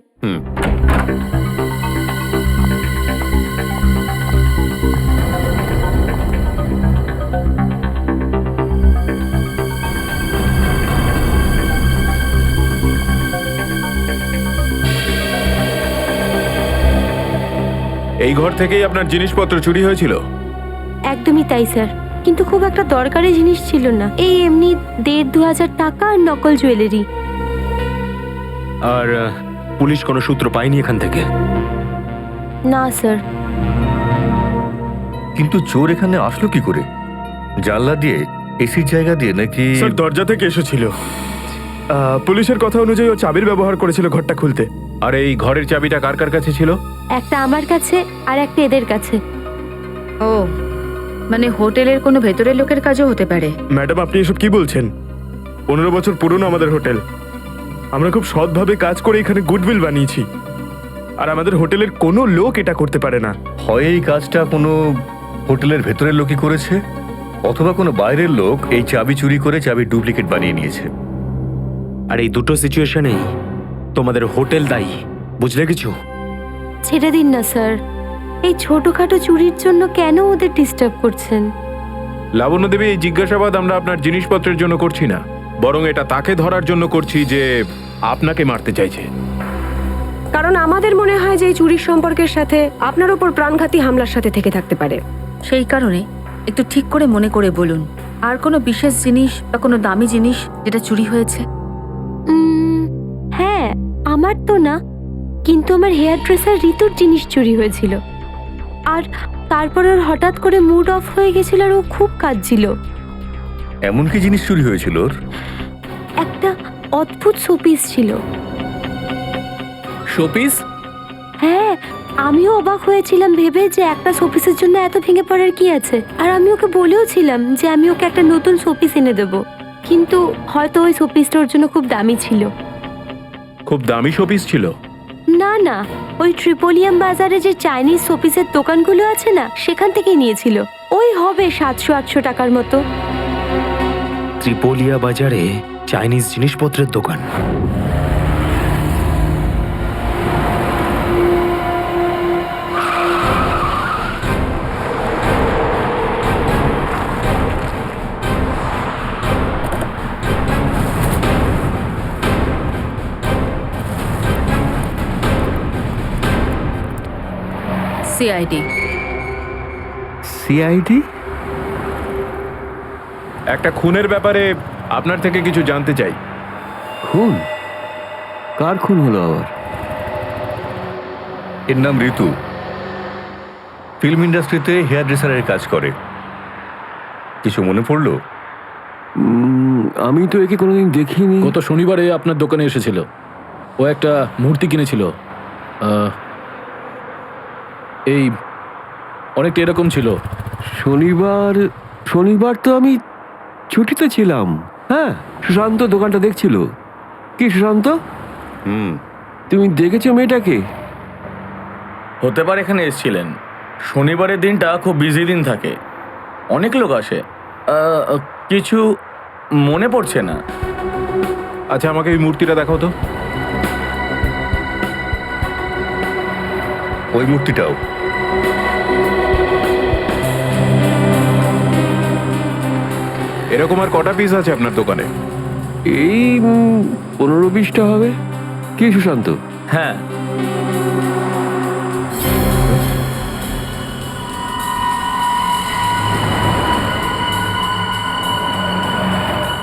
এই ঘর থেকেই আপনার জিনিসপত্র চুরি হয়েছিল? একদমই তাই স্যার, কিন্তু খুব একটা দরকারি জিনিস ছিল না, এই এমনি 1,500-2,000 টাকা আর নকল জুয়েলারি। আর পুলিশ কোনো সূত্র পায়নি এখান থেকে? না স্যার। কিন্তু চোর এখানে আসলো কি করে? জানলা দিয়ে, এসির জায়গা দিয়ে নাকি? স্যার দরজা থেকে এসেছিল। পুলিশের কথা অনুযায়ী ও চাবির ব্যবহার করেছিল ঘরটা খুলতে। আর এই ঘরের চাবিটা কার কার কাছে ছিল? একটা আমার কাছে আর একটা এদের কাছে। ও মানে হোটেলের কোনো ভেতরের লোকের কাজও হতে পারে। ম্যাডাম আপনি এসব কি বলছেন? 15 বছর পুরনো আমাদের হোটেল, আমরা খুব সৎভাবে কাজ করে এখানে গুডউইল বানিয়েছি, আর আমাদের হোটেলের কোনো লোক এটা করতে পারে না। হয় এই কাজটা কোনো হোটেলের ভেতরের লোকই করেছে, অথবা কোনো বাইরের লোক এই চাবি চুরি করে চাবির ডুপ্লিকেট বানিয়ে নিয়েছে। আর এই দুটো সিচুয়েশনেই তোমাদের হোটেল দায়ী, বুঝলে কিছু? ছেড়ে দিন না স্যার, এই ছোটখাটো চুরির জন্য কেন ওদের ডিস্টার্ব করছেন? লাবণ্য দেবী, এই জিজ্ঞাসাবাদ আমরা আপনার জিনিসপত্রের জন্য করছি না, বরং এটা তাকে ধরার জন্য করছি যে আপনাকে মারতে চাইছে। কারণ আমাদের মনে হয় যে এই চুরির সম্পর্কের সাথে আপনার উপর প্রাণঘাতী হামলার সাথে থেকে থাকতে পারে। সেই কারণে একটু ঠিক করে মনে করে বলুন, আর কোনো বিশেষ জিনিস বা কোনো দামি জিনিস যেটা চুরি হয়েছে? হ্যাঁ, আমার তো না, কিন্তু আমার হেয়ার ড্রেসার ঋতুর জিনিস চুরি হয়েছিল। আর তারপর ওর হঠাৎ করে মুড অফ হয়ে গেছিল আর ও খুব কাঁদছিল। এমন কি জিনিস চুরি হয়েছিল ওর? একটা অদ্ভুত শোপিস ছিল। শোপিস? হ্যাঁ, আমিও অবাক হয়েছিলাম ভেবে যে একটা শোপিসের জন্য এত ভেঙে পড়ার কি আছে। আর আমি ওকে বলেও ছিলাম যে আমি ওকে একটা নতুন শোপিস এনে দেবো, কিন্তু হয়তো ওই শোপিসটা ওর জন্য খুব দামি ছিল। খুব দামি শোপিস ছিল? না না, ওই ট্রিপোলিয়াম বাজারে যে চাইনিজ শোপিসের দোকানগুলো আছে না, সেখান থেকেই নিয়েছিল। ওই হবে 700-800 টাকার মতো। ত্রিপোলিয়া বাজারে চাইনিজ জিনিসপত্রের দোকান? সিআইডি। সিআইডি? একটা খুনের ব্যাপারে আপনার থেকে কিছু জানতে চাই। খুন? কার খুন হলো আবার? এর নাম ঋতু, ফিল্ম ইন্ডাস্ট্রিতে হেয়ার ড্রেসারের কাজ করে। কিছু মনে পড়লো? আমি তো একে কোনোদিন দেখিনি। গত শনিবারে আপনার দোকানে এসেছিল, ও একটা মূর্তি কিনেছিল। এই অনেকটা এরকম ছিল। শনিবার তো আমি ছুটিতে ছিলাম। হ্যাঁ, সুশান্ত দোকানটা দেখছিল। কি সুশান্ত, তুমি দেখেছো মেয়েটাকে? হতে পারে এখানে এসেছিলেন। শনিবারের দিনটা খুব বিজি দিন থাকে, অনেক লোক আসে। কিছু মনে পড়ছে না। আচ্ছা, আমাকে এই মূর্তিটা দেখাও তো। ওই মূর্তিটাও? এরকম আর কটা পিস আছে আপনার দোকানে? এই 15-20টা হবে। কি সুশান্ত? হ্যাঁ,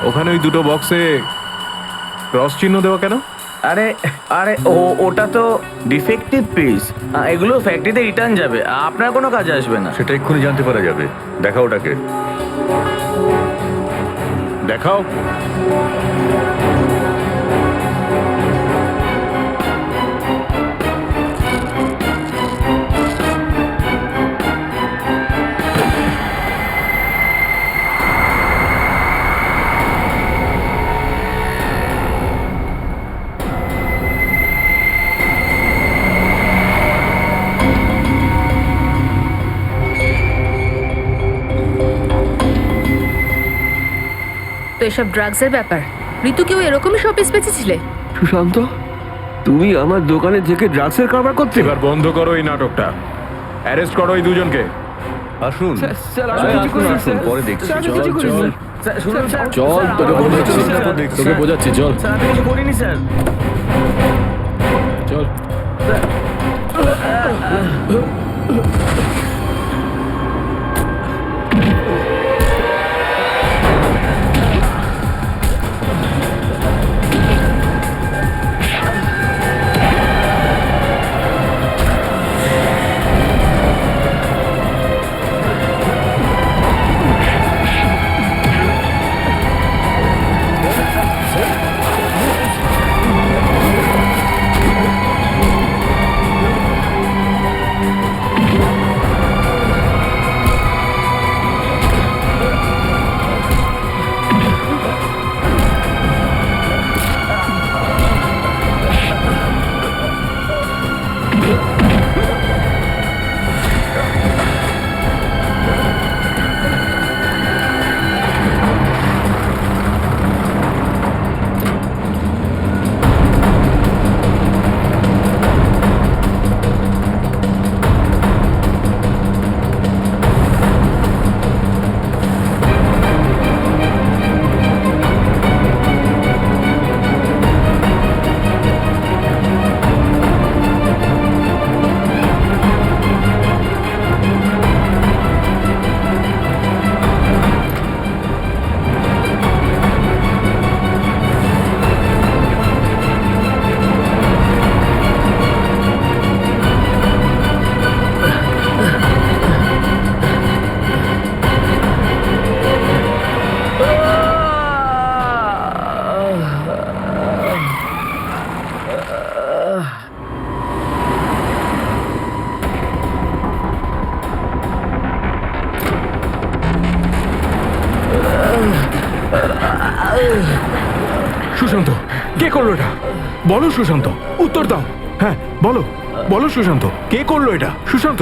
ওখানে ওই দুটো বক্সে ক্রস চিহ্ন দেওয়া কেন? আরে আরে ওটা তো ডিফেক্টিভ পিস, এগুলো ফ্যাক্টরিতে রিটার্ন যাবে, আপনার কোনো কাজে আসবে না। সেটা এক্ষুনি জানতে পারা যাবে। দেখাও ওটাকে, দেখাও। এসব ড্রাগসের ব্যাপার। ঋতুকেও এরকমই শপিস বেঁচেছিলে? সুশান্ত, তুমি আমার দোকানে থেকে ড্রাগসের কারবার করতে? এবার বন্ধ করো এই নাটকটা, অ্যারেস্ট করো এই দুজনকে। আসুন। পরে দেখছি। চল তোকে বোঝাচ্ছি, চল করিনি স্যার। চল। সুশান্ত, কে করলো এটা? বলো সুশান্ত, উত্তর দাও। হ্যাঁ বলো, বলো সুশান্ত, কে করলো এটা? Sushant,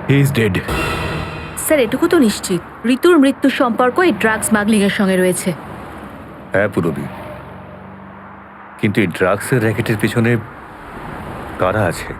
he is dead. Sir, এটুকু তো নিশ্চিত ঋতুর মৃত্যুর সম্পর্ক এই ড্রাগ স্মাগলিং এর সঙ্গে রয়েছে। হ্যাঁ পুরবী, কিন্তু এই ড্রাগসের র্যাকেটের পিছনে কারা আছে?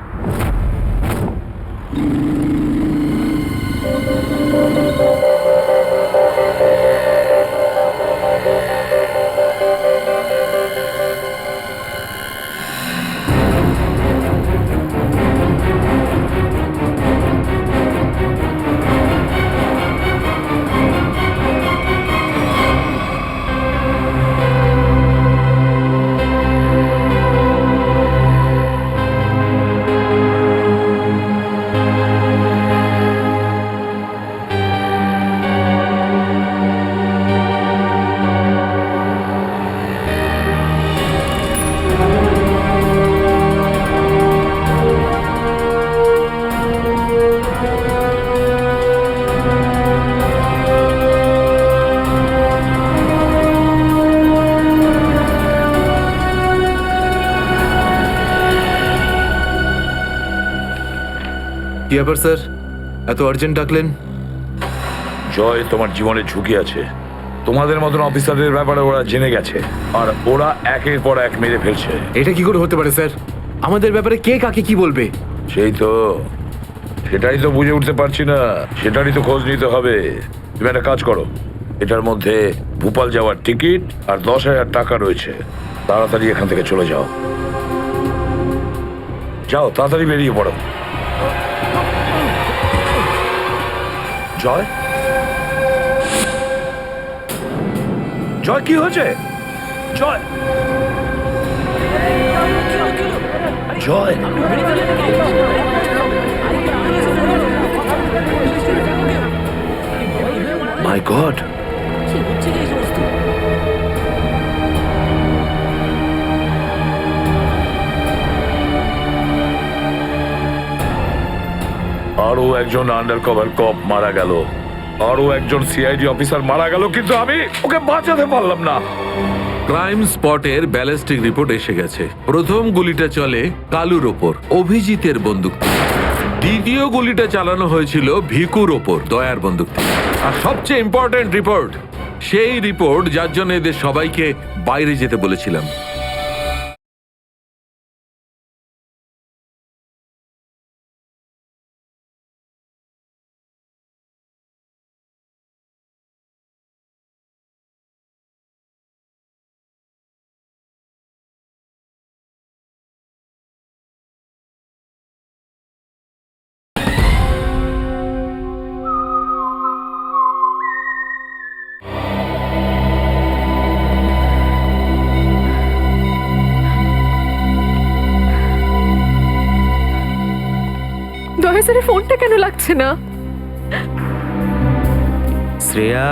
কি ব্যাপার স্যার, এত আর্জেন্ট ডাকলেন? জয়, তোমার জীবনে ঝুঁকি আছে। তোমাদের মতন অফিসারদের ব্যাপারে ওরা জেনে গেছে, আর ওরা একের পর এক মেরে ফেলছে। এটা কি করে হতে পারে স্যার? আমাদের ব্যাপারে কে কাকে কি বলবে? সেটাই তো বুঝে উঠতে পারছি না, সেটারই তো খোঁজ নিতে হবে। তুমি একটা কাজ করো, এটার মধ্যে ভোপাল যাওয়ার টিকিট আর 10,000 টাকা রয়েছে। তাড়াতাড়ি এখান থেকে চলে যাও, যাও তাড়াতাড়ি বেরিয়ে পড়ো। জয়, জয় কি হয়েছে? জয়, জয়, মাই গড, আরো একজন আন্ডার কভার কপ মারা গেল, আরো একজন সিআইডি অফিসার মারা গেল, কিন্তু আমি ওকে বাঁচাতে পারলাম না। ক্রাইম স্পটের ব্যালিস্টিক রিপোর্ট এসে গেছে। প্রথম গুলিটা চলে কালুর ওপর, অভিজিতের বন্দুক থেকে। দ্বিতীয় গুলিটা চালানো হয়েছিল ভিকুর ওপর দয়ার বন্দুক থেকে। আর সবচেয়ে ইম্পর্টেন্ট রিপোর্ট, সেই রিপোর্ট যার জন্য এদের সবাইকে বাইরে যেতে বলেছিলাম। দয়া স্যারের ফোনটা কেন লাগছে না? শ্রেয়া,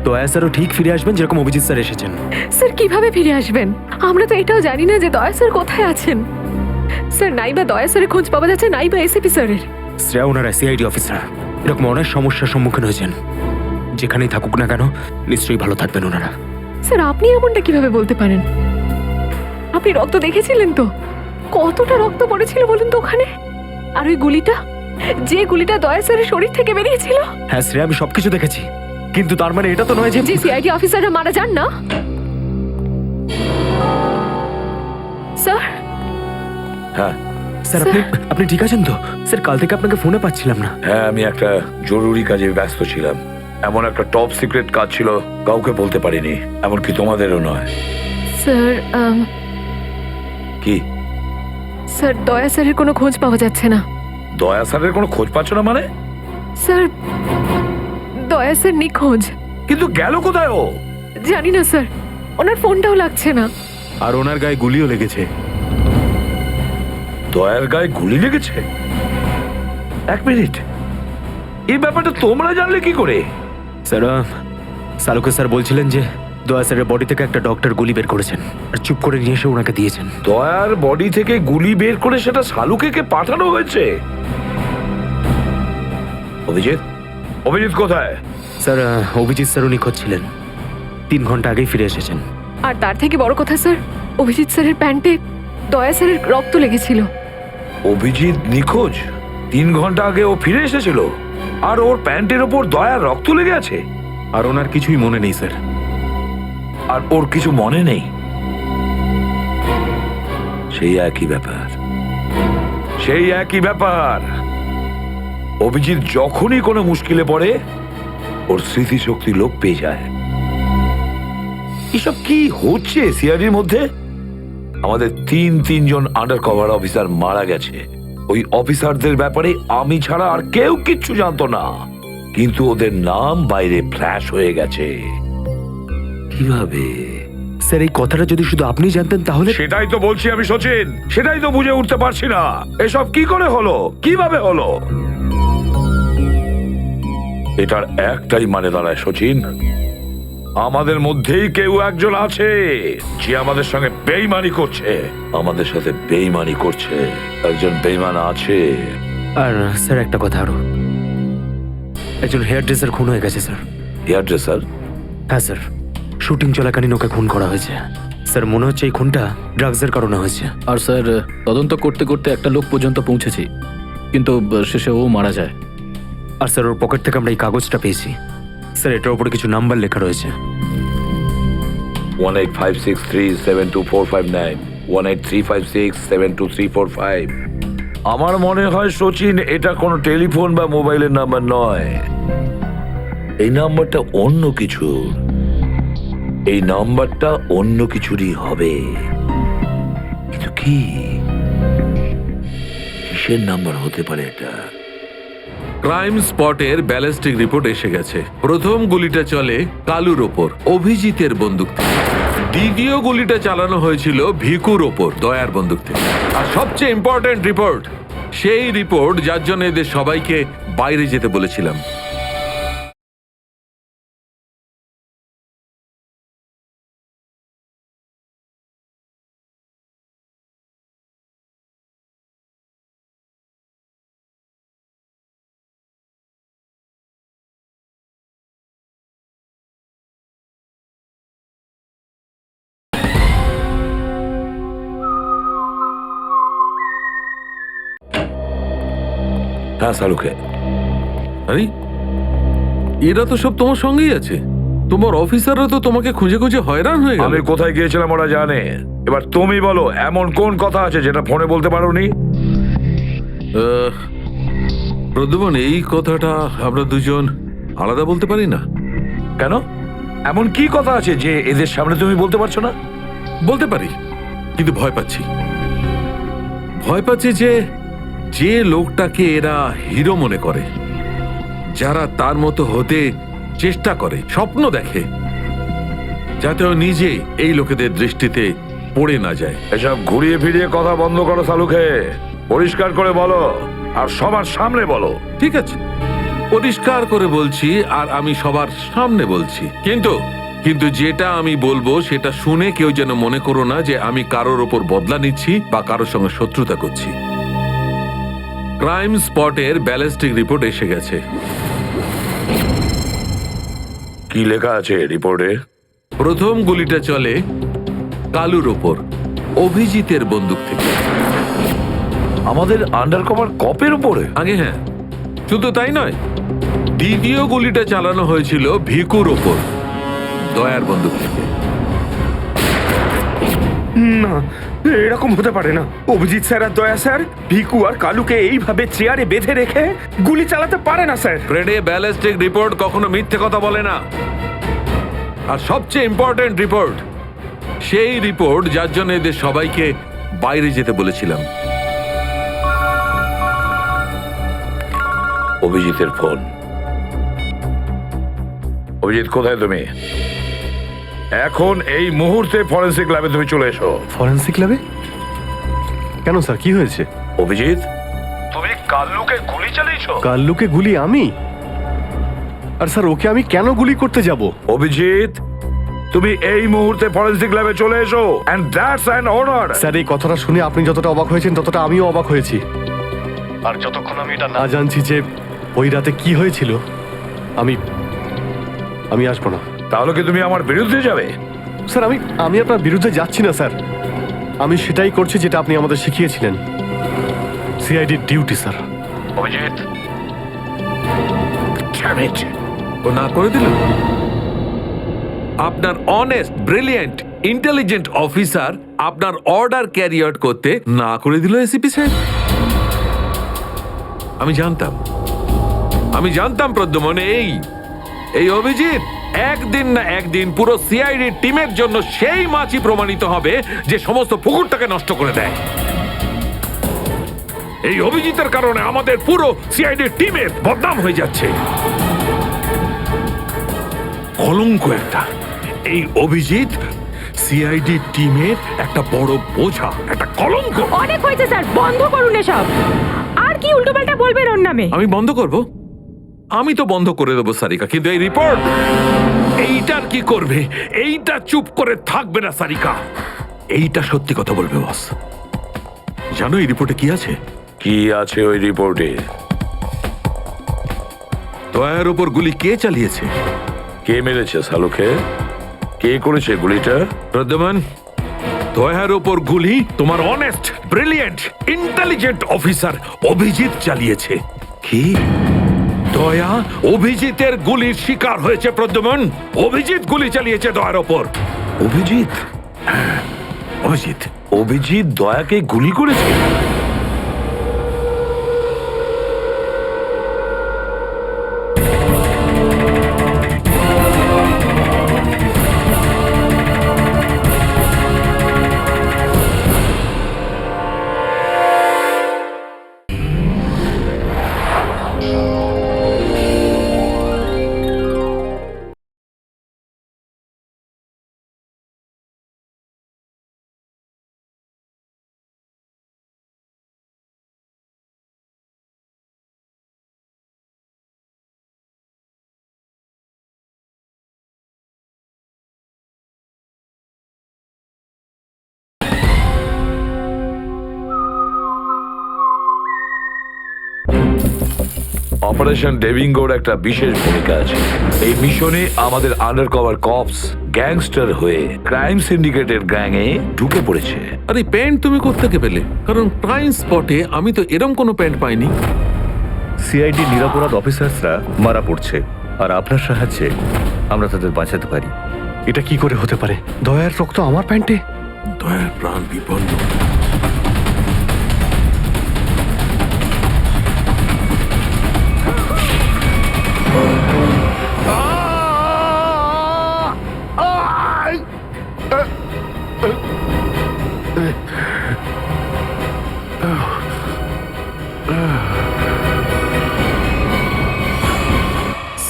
দয়া স্যারও ঠিক ফিরে আসবেন যেরকম অভিজিৎ স্যার এসেছেন। স্যার কিভাবে ফিরে আসবেন? আমরা তো এটাও জানি না যে দয়া স্যার কোথায় আছেন। স্যার নাইবা দয়া স্যারের খোঁজ পাওয়া যাচ্ছে, নাইবা এসিপি স্যারের। শ্রেয়া ওনারা সিআইডি অফিসার, এরকম অনেক সমস্যার সম্মুখীন হয়েছেন। যেখানেই থাকুক না কেন নিশ্চয়ই ভালো থাকবেন ওনারা। স্যার আপনি এমনটা কিভাবে বলতে পারেন? আপনি রক্ত দেখেছিলেন তো? কতটা রক্ত পড়েছিল বলুন তো ওখানে? আর ওই গুলিটা, যে গুলিটা দয়া স্যারের শরীর থেকে বেরিয়েছিল। হ্যাঁ শ্রেয়া, আমি সবকিছু দেখেছি, কিন্তু তার মানে এটা তো নয় যে যে সিআইডি অফিসাররা মারা যান না। স্যার হ্যাঁ স্যার, আপনি ঠিক আছেন তো? স্যার কাল থেকে আপনাকে ফোনে পাচ্ছিলাম না। হ্যাঁ, আমি একটা জরুরি কাজে ব্যস্ত ছিলাম। এমন একটা টপ সিক্রেট কাজ ছিল, কাউকে বলতে পারিনি, এমনকি তোমাদেরও নয়। স্যার কি? স্যার দয়া স্যারের কোনো খোঁজ পাওয়া যাচ্ছে না। দয়া স্যারের কোনো খোঁজ পাচ্ছ না মানে? স্যার দয়া স্যার নিখোঁজ। কিন্তু গেল কোথায় ও? জানি না স্যার, ওনার ফোনটাও লাগছে না। আর ওনার গায়ে গুলিও লেগেছে। দয়ার গায়ে গুলি লেগেছে? এক মিনিট, এই ব্যাপারটা তোমরা জানলে কি করে? স্যার সালুকে স্যার বলছিলেন যে দয়া স্যারের বডি থেকে একটা ডক্টর গুলি বের করেছেন আর চুপ করে নিয়ে এসে ওনাকে দিয়েছেন। দয়ার বডি থেকে গুলি বের করে সেটা শালুকে পাঠানো হয়েছে? অভিজিৎ, অভিজিৎ কোথায়? স্যার অভিজিৎ স্যারও নিখোঁজ ছিলেন, 3 ঘন্টা আগেই ফিরে এসেছেন। আর তার থেকে বড় কথা স্যার, অভিজিৎ স্যারের প্যান্টে দয়া স্যারের রক্ত লেগেছিল। অভিজিৎ নিখোঁজ? 3 ঘন্টা আগে ও ফিরে এসেছিল, আর ওর প্যান্টের ওপর দয়ার রক্ত লেগে আছে? আর ওনার কিছুই মনে নেই স্যার। আর ওর কিছু মনে নেই? সেই একই ব্যাপার, সেই একই ব্যাপার। অভিজিৎ যখনই কোনো মুশকিলে পড়ে ওর স্মৃতিশক্তি লোপ পেয়ে যায়। এসব কি হচ্ছে সিআইডির মধ্যে? আমাদের তিনজন আন্ডার কভার অফিসার মারা গেছে। ওই অফিসারদের ব্যাপারে আমি ছাড়া আর কেউ কিচ্ছু জানতো না, কিন্তু ওদের নাম বাইরে ফ্ল্যাশ হয়ে গেছে। কিভাবে? স্যার এই কথাটা যদি শুধু আপনি জানতেন তাহলে। সেটাই তো বলছি আমি সচিন, সেটাই তো বুঝে উঠতে পারছি না এসব কি করে হলো, কিভাবে হলো। এটার একটাই মানে দাঁড়ায় সচিন, আমাদের মধ্যেই কেউ একজন আছে যে আমাদের সঙ্গে বেইমানি করছে, আমাদের সাথে বেইমানি করছে। একজন বেইমান আছে। আর স্যার একটা কথা আরো, একজন হেয়ার ড্রেসার খুন হয়ে গেছে স্যার। Hair dresser? হ্যাঁ স্যার, শুটিং চলাকালীন ওকে খুন করা হয়েছে। স্যার মনে হচ্ছে এই খুনটা ড্রাগসের কারণে হয়েছে। আর স্যার তদন্ত করতে করতে একটা লোক পর্যন্ত পৌঁছেছি, কিন্তু শেষে ও মারা যায়। আর স্যার ওর পকেট থেকে আমরা এই কাগজটা পেয়েছি। স্যার এটার উপরে কিছু নাম্বার লেখা রয়েছে। 1856372459, 1835672345। আমার মনে হয় সচিন এটা কোনো টেলিফোন বা মোবাইলের নাম্বার নয়, এই নাম্বারটা অন্য কিছু। এই নাম্বারটা অন্য কিছুরই হবে, কিন্তু কি, কিসের নাম্বার হতে পারে এটা? ক্রাইম স্পটের ব্যালিস্টিক রিপোর্ট এসে গেছে। প্রথম গুলিটা চলে কালুর ওপর, অভিজিতের বন্দুক থেকে। দ্বিতীয় গুলিটা চালানো হয়েছিল ভিকুর ওপর, দয়ার বন্দুক থেকে। আর সবচেয়ে ইম্পর্টেন্ট রিপোর্ট, সেই রিপোর্ট যার জন্য এদের সবাইকে বাইরে যেতে বলেছিলাম। হ্যাঁ সালুকে। আরে এরা তো সব তোমার সঙ্গেই আছে। তোমার অফিসাররা তো তোমাকে খুঁজে খুঁজে হয়রান হয়ে গেল। আমি কোথায় গিয়েছিলাম ওরা জানে। এবার তুমি বলো, এমন কোন কথা আছে যেটা ফোনে বলতে পারোনি? প্রদ্যুমন, এই কথাটা আমরা দুজন আলাদা বলতে পারি না। কেন? এমন কি কথা আছে যে এদের সামনে তুমি বলতে পারছো না? বলতে পারি, কিন্তু ভয় পাচ্ছি। ভয় পাচ্ছি যে যে লোকটাকে এরা হিরো মনে করে, যারা তার মতো হতে চেষ্টা করে, স্বপ্ন দেখে, যাতে ও নিজে এই লোকেদের দৃষ্টিতে পড়ে না যায়। এসব ঘুরিয়ে ফিরিয়ে কথা বন্ধ করো সালুকে। পরিষ্কার করে বলো, আর সবার সামনে বলো। ঠিক আছে, পরিষ্কার করে বলছি, আর আমি সবার সামনে বলছি। কিন্তু যেটা আমি বলবো সেটা শুনে কেউ যেন মনে করো না যে আমি কারোর ওপর বদলা নিচ্ছি বা কারোর সঙ্গে শত্রুতা করছি। ক্রাইম স্পটের ব্যালিস্টিক রিপোর্ট এসে গেছে। কি লেখা আছে রিপোর্টে? প্রথম গুলিটা চলে কালুর ওপর, অভিজিতের বন্দুক থেকে। আমাদের আন্ডার কভার কপের উপরে? আগে হ্যাঁ, শুধু তাই নয়, দ্বিতীয় গুলিটা চালানো হয়েছিল ভিকুর ওপর, দয়ার বন্দুক থেকে। না, এরকম হতে পারে না। অভিজিৎ স্যার আর দয়া স্যার ভিকু আর কালুকে এইভাবে চেয়ারে বেঁধে রেখে গুলি চালাতে পারে না স্যার। ফ্রেডে, ব্যালিস্টিক রিপোর্ট কখনো মিথ্যে কথা বলে না। আর সবচেয়ে ইম্পর্টেন্ট রিপোর্ট, সেই রিপোর্ট যার জন্য এদের সবাইকে বাইরে যেতে বলেছিলাম। অভিজিতের ফোন। অভিজিৎ, কোথায় তুমি? এখন এই মুহূর্তে ফরেন্সিক ল্যাবে তুমি চলে এসো। ফরেন্সিক ল্যাবে? কেন স্যার, কি হয়েছে? অভিজিৎ, তুমি কাল্লুকে গুলি চালিয়েছো? কাল্লুকে গুলি আমি? আর স্যার, ওকে আমি কেন গুলি করতে যাব? অভিজিৎ, তুমি এই মুহূর্তে ফরেন্সিক ল্যাবে চলে এসো, and that's an order. Sir, এই কথাটা শুনে আপনি যতটা অবাক হয়েছেন ততটা আমিও অবাক হয়েছি। আর যতক্ষণ আমি এটা না জানছি যে ওই রাতে কি হয়েছিল, আমি আসবো না। তাহলে কি তুমি আমার বিরুদ্ধে যাবে? স্যার, আমি আপনার বিরুদ্ধে যাচ্ছি না স্যার। আমি সেটাই করছি যেটা আপনি আমাদের শিখিয়েছিলেন, সিআইডির ডিউটি স্যার। অভিজিৎ, ও না করে দিল। আপনার অনেস্ট, ব্রিলিয়েন্ট, ইন্টেলিজেন্ট অফিসার আপনার অর্ডার ক্যারি আউট করতে না করে দিল এসিপি সাহেব। আমি জানতাম প্রদ্যুমন, এই অভিজিৎ একদিন না একদিন পুরো সিআইডি টিমের জন্য সেই মাছি প্রমাণিত হবে যে সমস্ত পুকুরটাকে নষ্ট করে দেয়। এই অভিজিতের কারণে আমাদের পুরো সিআইডি টিমের বদনাম হয়ে যাচ্ছে। কলঙ্ক একটা। এই অভিজিৎ সিআইডি টিমের একটা বড় বোঝা, একটা কলঙ্ক। অনেক হয়েছে স্যার, বন্ধ করুন এসব। আর কি উল্টোপাল্টা বলবেন ওর নামে? আমি বন্ধ করব? আমি তো বন্ধ করে দেবো সারিকা, কিন্তু এই রিপোর্ট, এইটার কি করবে? এইটা চুপ করে থাকবে না সারিকা, এইটা সত্যি কথা বলবে বস। জানো এই রিপোর্টে কি আছে? কি আছে ওই রিপোর্টে? দয়ার উপর গুলি কে চালিয়েছে? কে মেরেছে সালুকে? কে করেছে গুলিটা? প্রদ্যুমন, দয়ার উপর গুলি তোমার honest, brilliant, intelligent officer Abhijit চালিয়েছে। কি? দয়া অভিজিতের গুলির শিকার হয়েছে প্রদ্যুমন। অভিজিৎ গুলি চালিয়েছে দয়ার ওপর। অভিজিৎ? অভিজিৎ অভিজিৎ দয়াকে গুলি করেছে? অপারেশন ডেভিঙ্গোর একটা বিশেষ ভূমিকা আছে। এই মিশনে আমাদের আন্ডারকভার কপস গ্যাংস্টার হয়ে ক্রাইম সিন্ডিকেটের গ্যাংয়ে ঢুকে পড়েছে। আরে প্যান্ট তুমি কোত্থেকে পেলে? কারণ ক্রাইম স্পটে আমি তো এরম কোনো প্যান্ট পাইনি। সিআইডি নিরাপরাধ অফিসার্সরা মারা পড়ছে আর আপনার সাহায্যে আমরা তাদের বাঁচাতে পারি। এটা কি করে হতে পারে? দয়ার রক্ত আমার প্যান্টে? দয়ার প্রাণ বিপন্ন।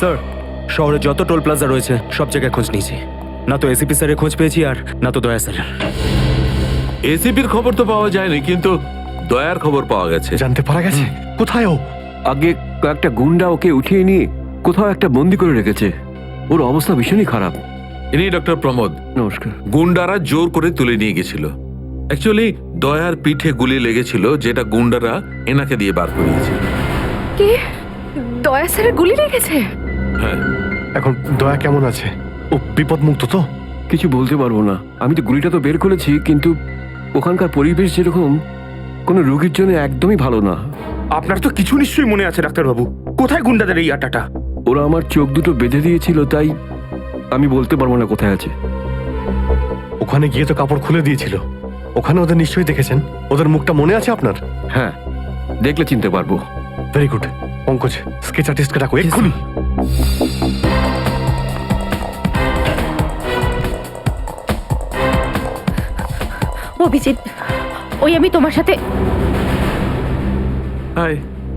স্যার, শহরে যত টোল প্লাজা রয়েছে সব জায়গায় খোঁজ নিয়েছি। না তো এসিপি স্যারের খোঁজ পেয়েছি আর না তো দয়া স্যারের। এসিপির খবর তো পাওয়া যায়নি, কিন্তু দয়ার খবর পাওয়া গেছে। জানতে পারা গেছে কোথায় ও? আগে কয়েকটা গুন্ডা ওকে উঠিয়ে নিয়ে কোথাও একটা বন্দি করে রেখেছে। ওর অবস্থা ভীষণই খারাপ। ইনি ডক্টর প্রমোদ। নমস্কার। গুন্ডারা জোর করে তুলে নিয়ে গেছিল। অ্যাকচুয়ালি দয়ার পিঠে গুলি লেগেছিল, যেটা গুন্ডারা এনাকে দিয়ে বার করিয়েছে। কি দয়া স্যারের গুলি লেগেছে? হ্যাঁ। এখন দয়া কেমন আছে? ও বিপদ মুক্ত তো? কিছু বলতে পারবো না। আমি তো গুলিটা তো বের করেছি, কিন্তু ওখানকার পরিবেশ যেরকম কোনো রোগীর জন্য একদমই ভালো না। আপনার তো কিছু নিশ্চয়ই মনে আছে ডাক্তারবাবু, কোথায় গুন্ডাদের এই আটাটা? ওরা আমার চোখ দুটো বেঁধে দিয়েছিল, তাই আমি বলতে পারবো না কোথায় আছে। ওখানে গিয়ে তো কাপড় খুলে দিয়েছিল। ওখানে ওদের নিশ্চয়ই দেখেছেন। ওদের মুখটা মনে আছে আপনার? হ্যাঁ, দেখলে চিনতে পারবো। Very good. পঙ্কজ, স্কেচ আর্টিস্টকে ডাকো এক্ষুনি। অভিজিৎ, ওই আমি তোমার সাথে হাই।